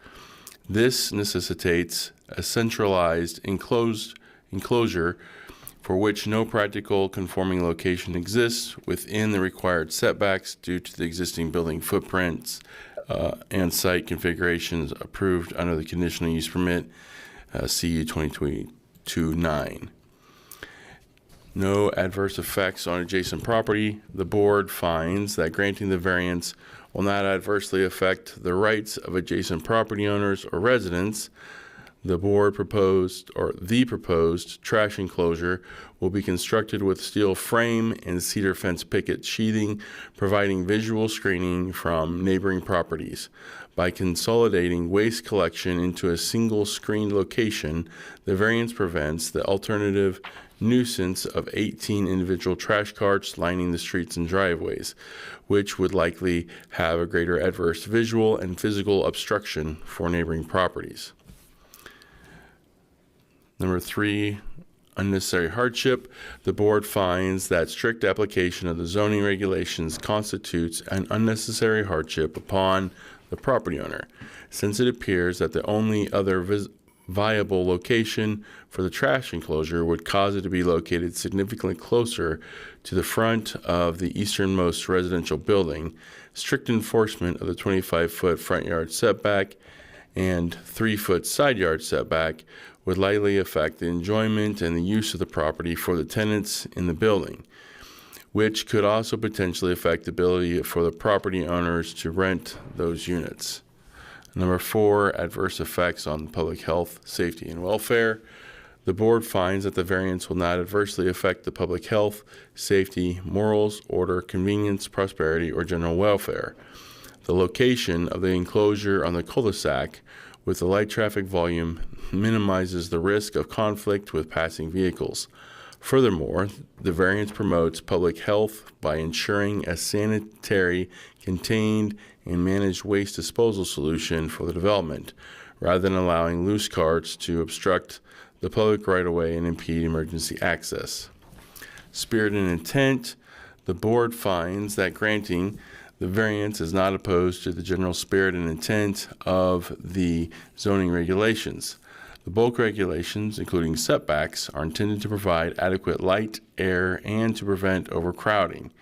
This necessitates a centralized enclosure for which no practical conforming location exists within the required setbacks due to the existing building footprints and site configurations approved under the conditional use permit CU 2022-9. No adverse effects on adjacent property. The board finds that granting the variance will not adversely affect the rights of adjacent property owners or residents. The proposed trash enclosure will be constructed with steel frame and cedar fence picket sheathing, providing visual screening from neighboring properties. By consolidating waste collection into a single screened location, the variance prevents the alternative nuisance of 18 individual trash carts lining the streets and driveways, which would likely have a greater adverse visual and physical obstruction for neighboring properties. Number 3, unnecessary hardship. The board finds that strict application of the zoning regulations constitutes an unnecessary hardship upon the property owner, since it appears that the only other viable location for the trash enclosure would cause it to be located significantly closer to the front of the easternmost residential building. Strict enforcement of the 25-foot front yard setback and 3-foot side yard setback would likely affect the enjoyment and the use of the property for the tenants in the building, which could also potentially affect the ability for the property owners to rent those units. Number 4, adverse effects on public health, safety, and welfare. The board finds that the variance will not adversely affect the public health, safety, morals, order, convenience, prosperity, or general welfare. The location of the enclosure on the cul-de-sac with the light traffic volume minimizes the risk of conflict with passing vehicles. Furthermore, the variance promotes public health by ensuring a sanitary, contained, and managed waste disposal solution for the development, rather than allowing loose carts to obstruct the public right-of-way and impede emergency access. Spirit and intent. The board finds that granting the variance is not opposed to the general spirit and intent of the zoning regulations. The bulk regulations, including setbacks, are intended to provide adequate light, air, and to prevent overcrowding,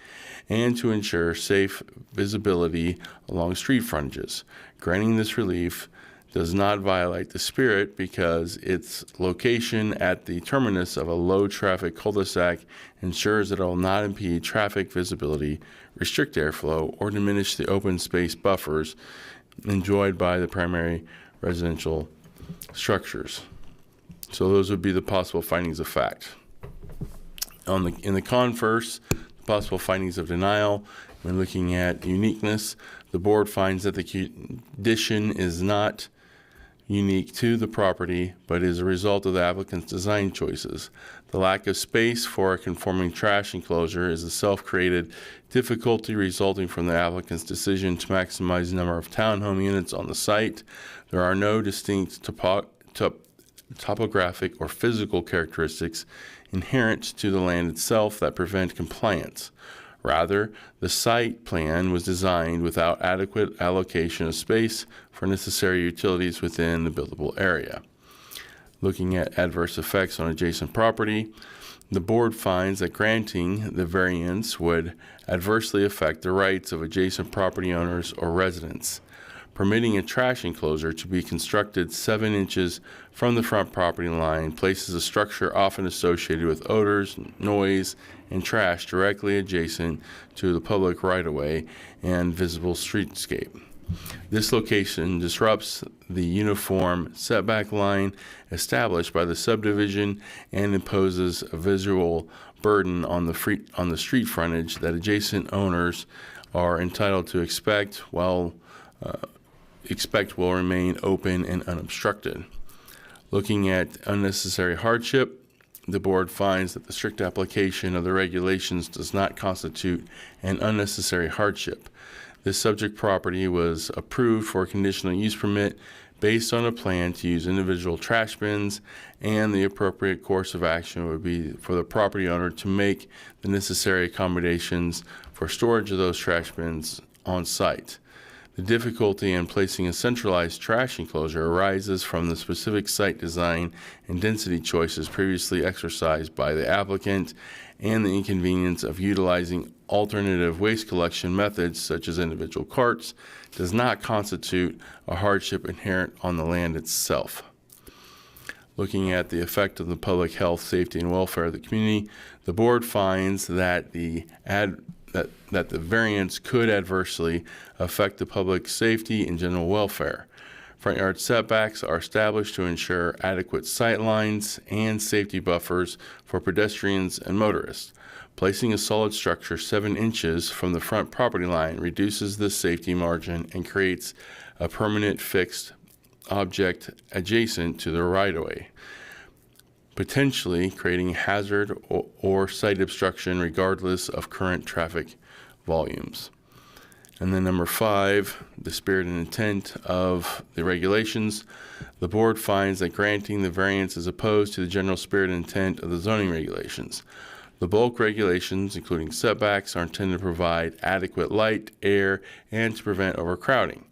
and to ensure safe visibility along street frontages. Granting this relief does not violate the spirit because its location at the terminus of a low-traffic cul-de-sac ensures that it will not impede traffic visibility, restrict airflow, or diminish the open space buffers enjoyed by the primary residential structures. So those would be the possible findings of fact. In the converse, the possible findings of denial, when looking at uniqueness, the board finds that the condition is not unique to the property, but is a result of the applicant's design choices. The lack of space for a conforming trash enclosure is a self-created difficulty resulting from the applicant's decision to maximize the number of townhome units on the site. There are no distinct topographic or physical characteristics inherent to the land itself that prevent compliance. Rather, the site plan was designed without adequate allocation of space for necessary utilities within the buildable area. Looking at adverse effects on adjacent property, the board finds that granting the variance would adversely affect the rights of adjacent property owners or residents. Permitting a trash enclosure to be constructed 7 inches from the front property line places a structure often associated with odors, noise, and trash directly adjacent to the public right-of-way and visible streetscape. This location disrupts the uniform setback line established by the subdivision and imposes a visual burden on the street frontage that adjacent owners are entitled to expect will remain open and unobstructed. Looking at unnecessary hardship, the board finds that the strict application of the regulations does not constitute an unnecessary hardship. This subject property was approved for a conditional use permit based on a plan to use individual trash bins, and the appropriate course of action would be for the property owner to make the necessary accommodations for storage of those trash bins on site. The difficulty in placing a centralized trash enclosure arises from the specific site design and density choices previously exercised by the applicant and the inconvenience of utilizing alternative waste collection methods such as individual carts does not constitute a hardship inherent on the land itself. Looking at the effect of the public health, safety, and welfare of the community, the board finds that the variance could adversely affect the public safety and general welfare. Front yard setbacks are established to ensure adequate sight lines and safety buffers for pedestrians and motorists. Placing a solid structure 7 inches from the front property line reduces the safety margin and creates a permanent fixed object adjacent to the right-of-way, potentially creating hazard or site obstruction regardless of current traffic volumes. And then number 5, the spirit and intent of the regulations. The board finds that granting the variance is opposed to the general spirit and intent of the zoning regulations. The bulk regulations, including setbacks, are intended to provide adequate light, air, and to prevent overcrowding.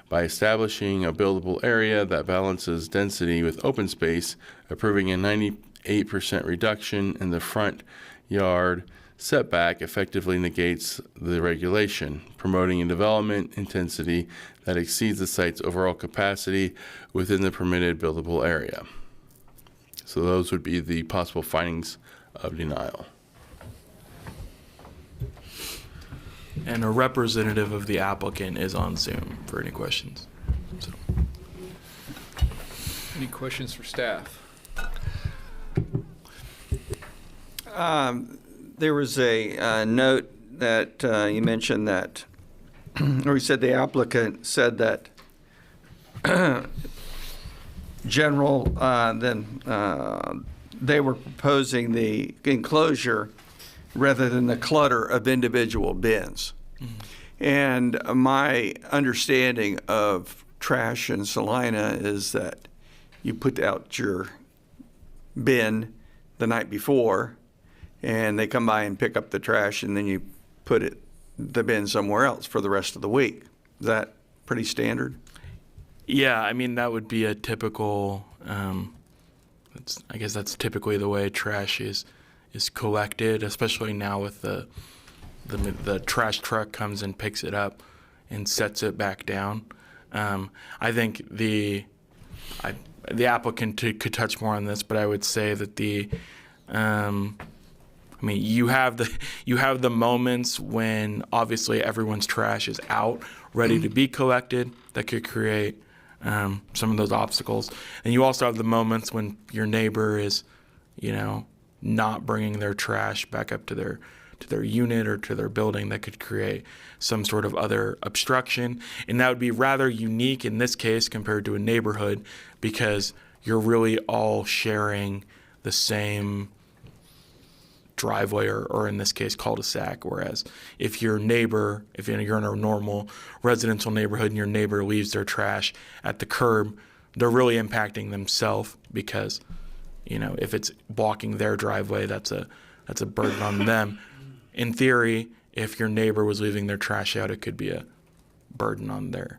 By establishing a buildable area that balances density with open space, approving a 98% reduction in the front yard setback effectively negates the regulation, promoting a development intensity that exceeds the site's overall capacity within the permitted buildable area. So those would be the possible findings of denial. And a representative of the applicant is on Zoom for any questions. So. Any questions for staff? There was a note that you mentioned that, or you said the applicant said that they were proposing the enclosure rather than the clutter of individual bins. Mm-hmm. And my understanding of trash in Salina is that you put out your bin the night before, and they come by and pick up the trash, and then you put the bin somewhere else for the rest of the week. Is that pretty standard? Yeah, I mean, that would be a typical I guess that's typically the way trash is collected, especially now with the trash truck comes and picks it up and sets it back down. I think the applicant could touch more on this, but I would say that you have the moments when obviously everyone's trash is out, ready to be collected, that could create some of those obstacles. And you also have the moments when your neighbor is, not bringing their trash back up to their unit or to their building, that could create some sort of other obstruction. And that would be rather unique in this case compared to a neighborhood, because you're really all sharing the same driveway or in this case cul-de-sac. Whereas if you're in a normal residential neighborhood and your neighbor leaves their trash at the curb, they're really impacting themselves, because if it's blocking their driveway, that's a burden on them. In theory, if your neighbor was leaving their trash out, it could be a burden on their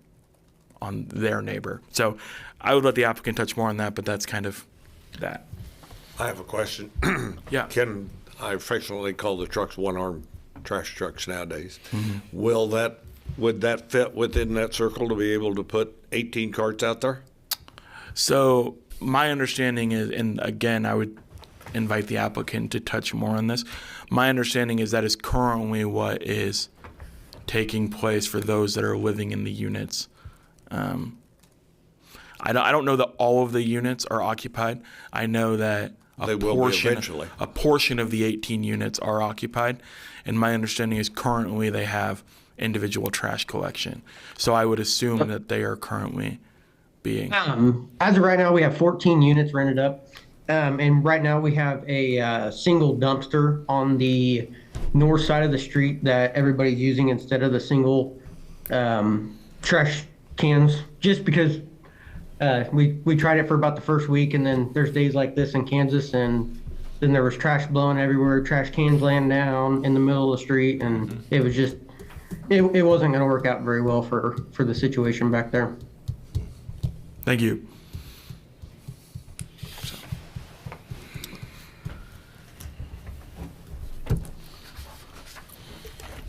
neighbor. So I would let the applicant touch more on that, but that's kind of that. I have a question. Yeah. I affectionately call the trucks one-arm trash trucks nowadays. Mm-hmm. Would that fit within that circle to be able to put 18 carts out there? So my understanding is, and again, I would invite the applicant to touch more on this. My understanding is that is currently what is taking place for those that are living in the units. I don't know that all of the units are occupied. I know that They will be eventually. a portion of the 18 units are occupied, and my understanding is currently they have individual trash collection. So I would assume that they are currently being. As of right now, we have 14 units rented up. And right now we have a single dumpster on the north side of the street that everybody's using instead of the single trash cans, just because we tried it for about the first week, and then there's days like this in Kansas, and then there was trash blowing everywhere, trash cans laying down in the middle of the street, and it was just, it wasn't going to work out very well for the situation back there. Thank you.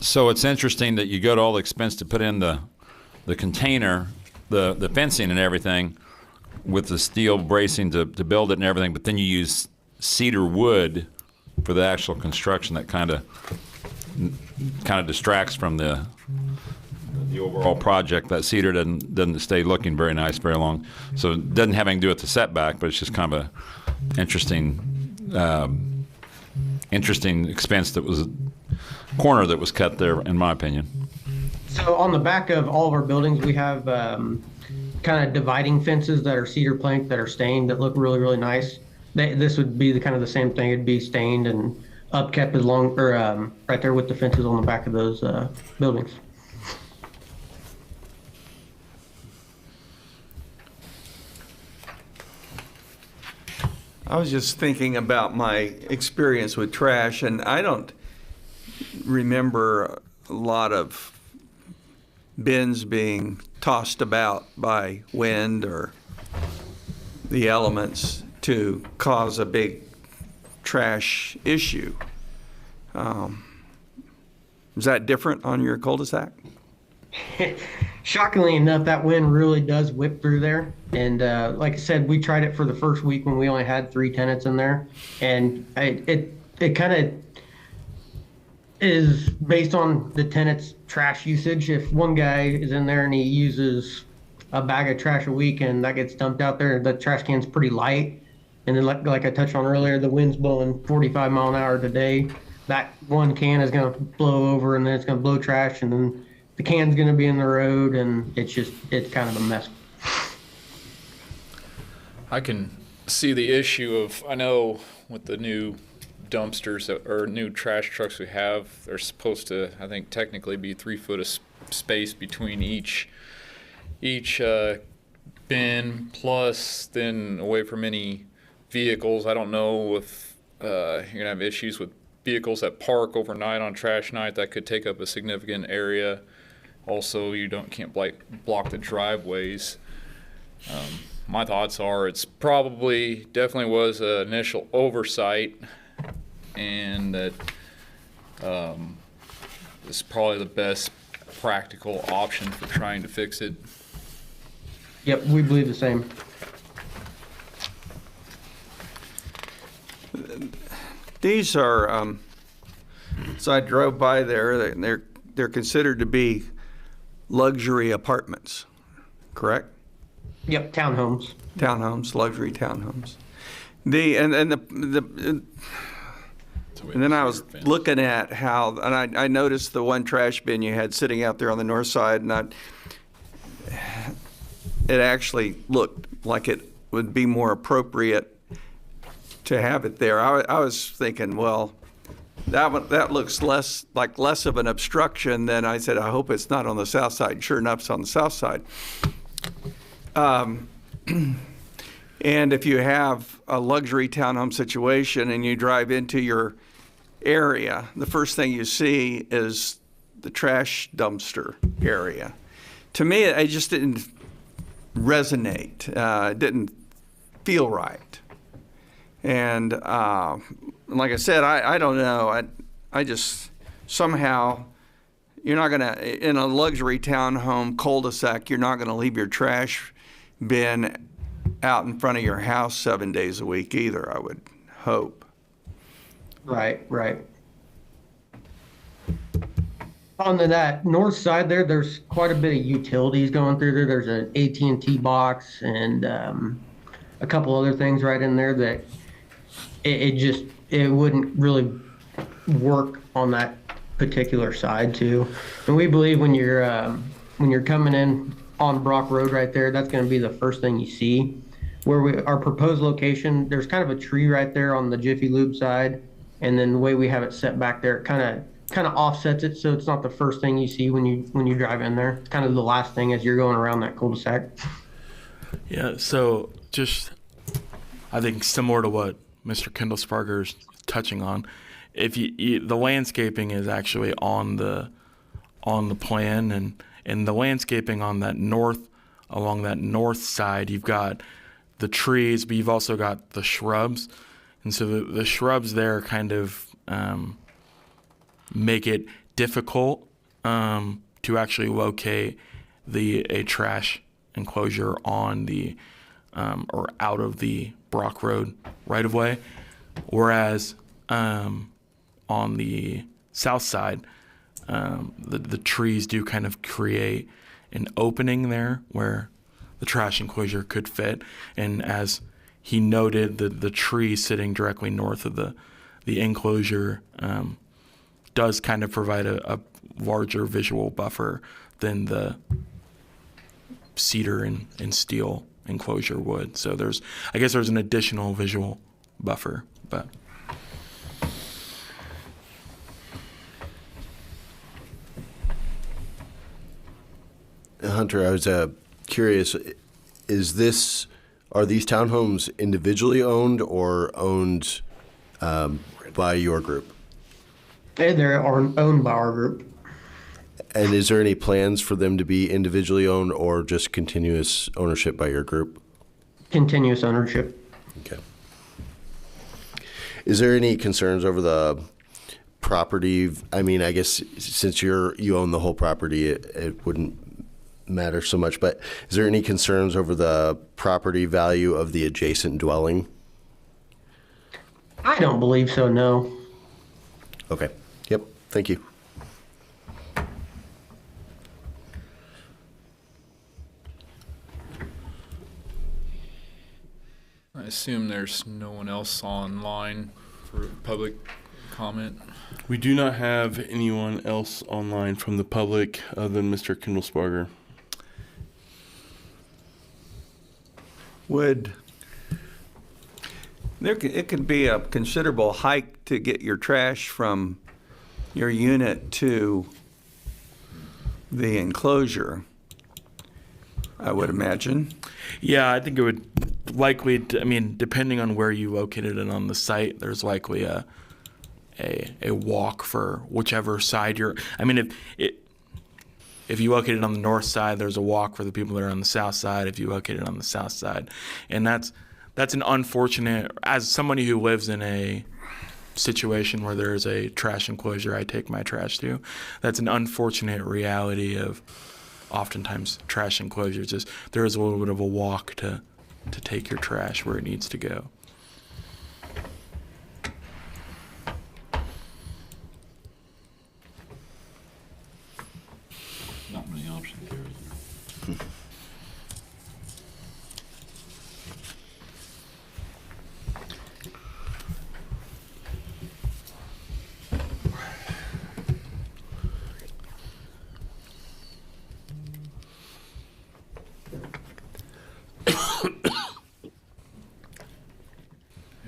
So it's interesting that you go to all the expense to put in the container, the fencing and everything, with the steel bracing to build it and everything, but then you use cedar wood for the actual construction. That kind of distracts from the overall project. That cedar doesn't stay looking very nice very long. So it doesn't have anything to do with the setback, but it's just kind of a interesting expense that was a corner that was cut there, in my opinion. So on the back of all of our buildings, we have kind of dividing fences that are cedar plank that are stained that look really, really nice. This would be the same thing. It'd be stained and upkept as long, or right there with the fences on the back of those buildings. I was just thinking about my experience with trash, and I don't remember a lot of bins being tossed about by wind or the elements to cause a big trash issue. Is that different on your cul-de-sac? Shockingly enough, that wind really does whip through there. And like I said, we tried it for the first week when we only had 3 tenants in there. And it kind of is based on the tenant's trash usage. If one guy is in there and he uses a bag of trash a week and that gets dumped out there, the trash can's pretty light. And then like I touched on earlier, the wind's blowing 45 mile an hour today. That one can is going to blow over, and then it's going to blow trash, and then the can's going to be in the road, and it's kind of a mess. I can see the issue of, I know with the new dumpsters or new trash trucks we have, they're supposed to, I think, technically be 3 foot of space between each bin, plus then away from any vehicles. I don't know if you're gonna have issues with vehicles that park overnight on trash night. That could take up a significant area. Also, you can't block the driveways. my thoughts are it's probably definitely was an initial oversight, and that this is probably the best practical option for trying to fix it. Yep, we believe the same. These are, so I drove by there, they're considered to be luxury apartments, correct? Yep, townhomes. Townhomes, luxury townhomes. And then I was looking at how, and I noticed the one trash bin you had sitting out there on the north side, and it actually looked like it would be more appropriate to have it there. I was thinking, well, that looks less of an obstruction than I said. I hope it's not on the south side. Sure enough, it's on the south side. And if you have a luxury townhome situation and you drive into your area, the first thing you see is the trash dumpster area. To me, it just didn't resonate. It didn't feel right. And like I said, I don't know. I just somehow, you're not going to, in a luxury townhome cul-de-sac, you're not going to leave your trash bin out in front of your house 7 days a week either, I would hope. Right. On that north side there's quite a bit of utilities going through there. There's an AT&T box and a couple other things right in there that it wouldn't really work on that particular side too. And we believe when you're coming in on Brock Road right there, that's going to be the first thing you see. Where our proposed location, there's kind of a tree right there on the Jiffy Lube side, and then the way we have it set back there, it kind of offsets it, so it's not the first thing you see when you drive in there. It's kind of the last thing as you're going around that cul-de-sac. Yeah, so just, I think similar to what Mr. Kindlesparger's touching on, if the landscaping is actually on the plan, and the landscaping on that along that north side, you've got the trees, but you've also got the shrubs, and so the shrubs there kind of make it difficult to actually locate a trash enclosure on the or out of the Brock Road right of way, whereas on the south side, the trees do kind of create an opening there where the trash enclosure could fit. And as he noted, the tree sitting directly north of the enclosure does kind of provide a larger visual buffer than the cedar and steel enclosure would. So I guess there's an additional visual buffer, but. Hunter, I was curious, are these townhomes individually owned or owned by your group? They're owned by our group. And is there any plans for them to be individually owned or just continuous ownership by your group? Continuous ownership. Okay. Is there any concerns over the property? I mean, I guess since you own the whole property, it wouldn't matter so much, but is there any concerns over the property value of the adjacent dwelling? I don't believe so, no. Okay. Yep. Thank you. I assume there's no one else online for public comment. We do not have anyone else online from the public other than Mr. Kindlesparger. It could be a considerable hike to get your trash from your unit to the enclosure, I would imagine. Yeah, I think it would likely, depending on where you located it on the site, there's likely a if you locate it on the north side, there's a walk for the people that are on the south side. If you locate it on the south side, and that's an unfortunate. As somebody who lives in a situation where there's a trash enclosure I take my trash to, that's an unfortunate reality of oftentimes trash enclosures. Is there is a little bit of a walk to take your trash where it needs to go. Not many options there, is there?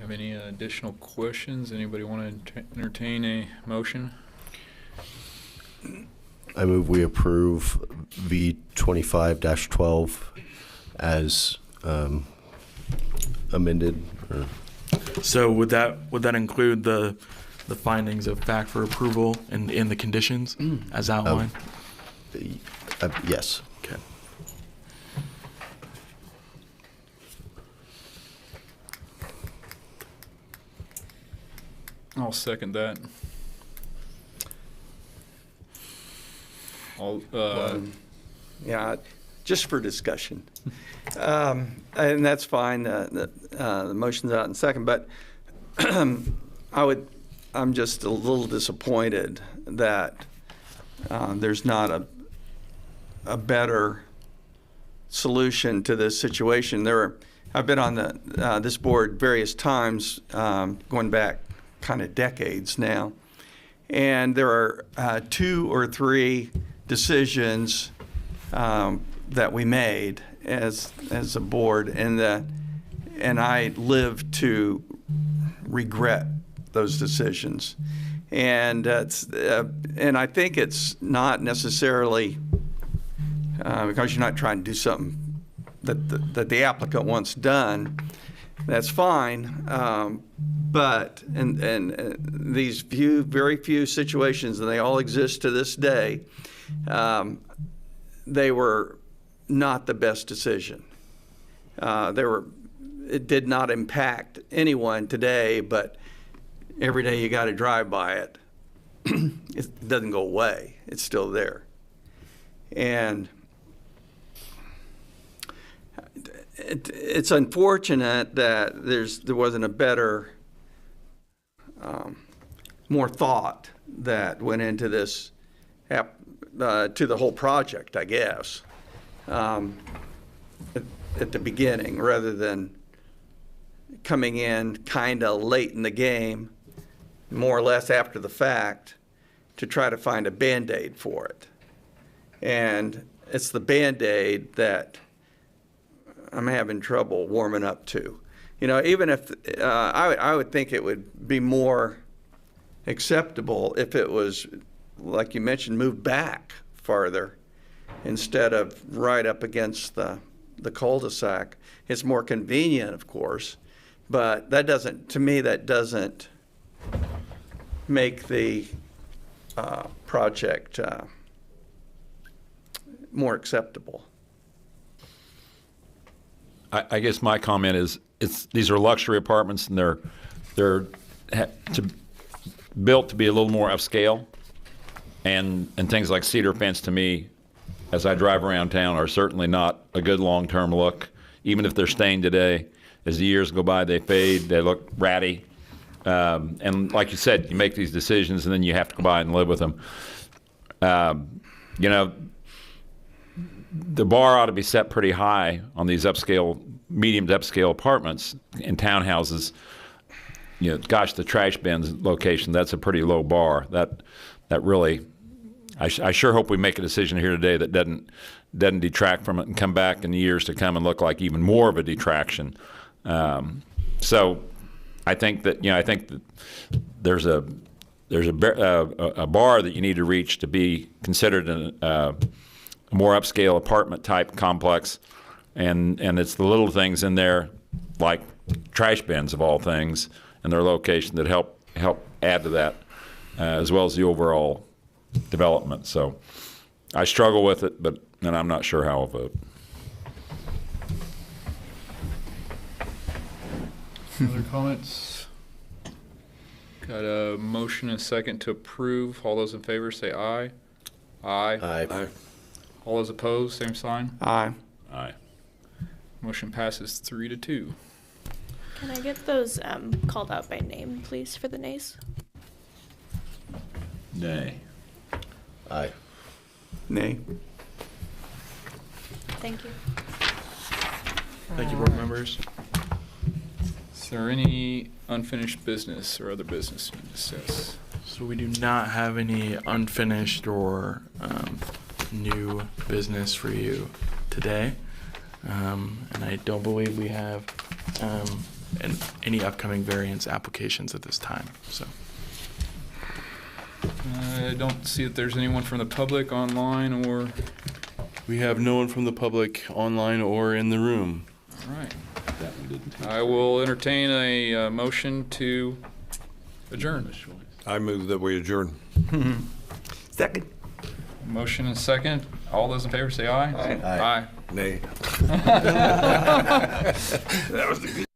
Have any additional questions? Anybody want to entertain a motion? I move we approve V25-12 as amended. So would that include the findings of fact for approval and in the conditions as outlined? Yes. Okay. I'll second that. All, Yeah, just for discussion. And that's fine, the motion's out in second, but I'm just a little disappointed that there's not a better solution to this situation. I've been on this board various times, going back kind of decades now, and there are 2 or 3 decisions that we made as a board, and I live to regret those decisions. And I think it's not necessarily because you're not trying to do something that the applicant wants done. That's fine, but these very few situations, and they all exist to this day, they were not the best decision. It did not impact anyone today, but every day you got to drive by it. It doesn't go away. It's still there. And it's unfortunate that there wasn't a better, more thought that went into this, to the whole project, I guess, at the beginning, rather than coming in kind of late in the game, more or less after the fact, to try to find a Band-Aid for it. And it's the Band-Aid that I'm having trouble warming up to. You know, even if I would think it would be more acceptable if it was, like you mentioned, moved back farther instead of right up against the cul-de-sac. It's more convenient, of course, but that doesn't make the project more acceptable. I guess my comment is these are luxury apartments, and they're built to be a little more upscale, and things like cedar fence to me, as I drive around town, are certainly not a good long-term look. Even if they're staying today, as the years go by, they fade, they look ratty, and like you said, you make these decisions and then you have to go by and live with them. You know, the bar ought to be set pretty high on these medium to upscale apartments and townhouses. You know, gosh, the trash bins location, that's a pretty low bar. That really, I sure hope we make a decision here today that doesn't detract from it and come back in the years to come and look like even more of a detraction. So I think that there's a bar that you need to reach to be considered a more upscale apartment type complex, and it's the little things in there, like trash bins of all things, and their location that help add to that, as well as the overall development. So I struggle with it, and I'm not sure how I'll vote. Other comments? Got a motion and a second to approve. All those in favor say aye. Aye. Aye. All those opposed, same sign. Aye. Aye. Motion passes 3-2. Can I get those called out by name, please, for the nays? Nay. Aye. Nay. Thank you. Thank you, board members. Is there any unfinished business or other business to discuss? So we do not have any unfinished or new business for you today. And I don't believe we have any upcoming variance applications at this time. So I don't see that there's anyone from the public online or, We have no one from the public online or in the room. all right. I will entertain a motion to adjourn. I move that we adjourn. Second. Motion and second. All those in favor say aye. Aye. Aye. Nay. That was the good.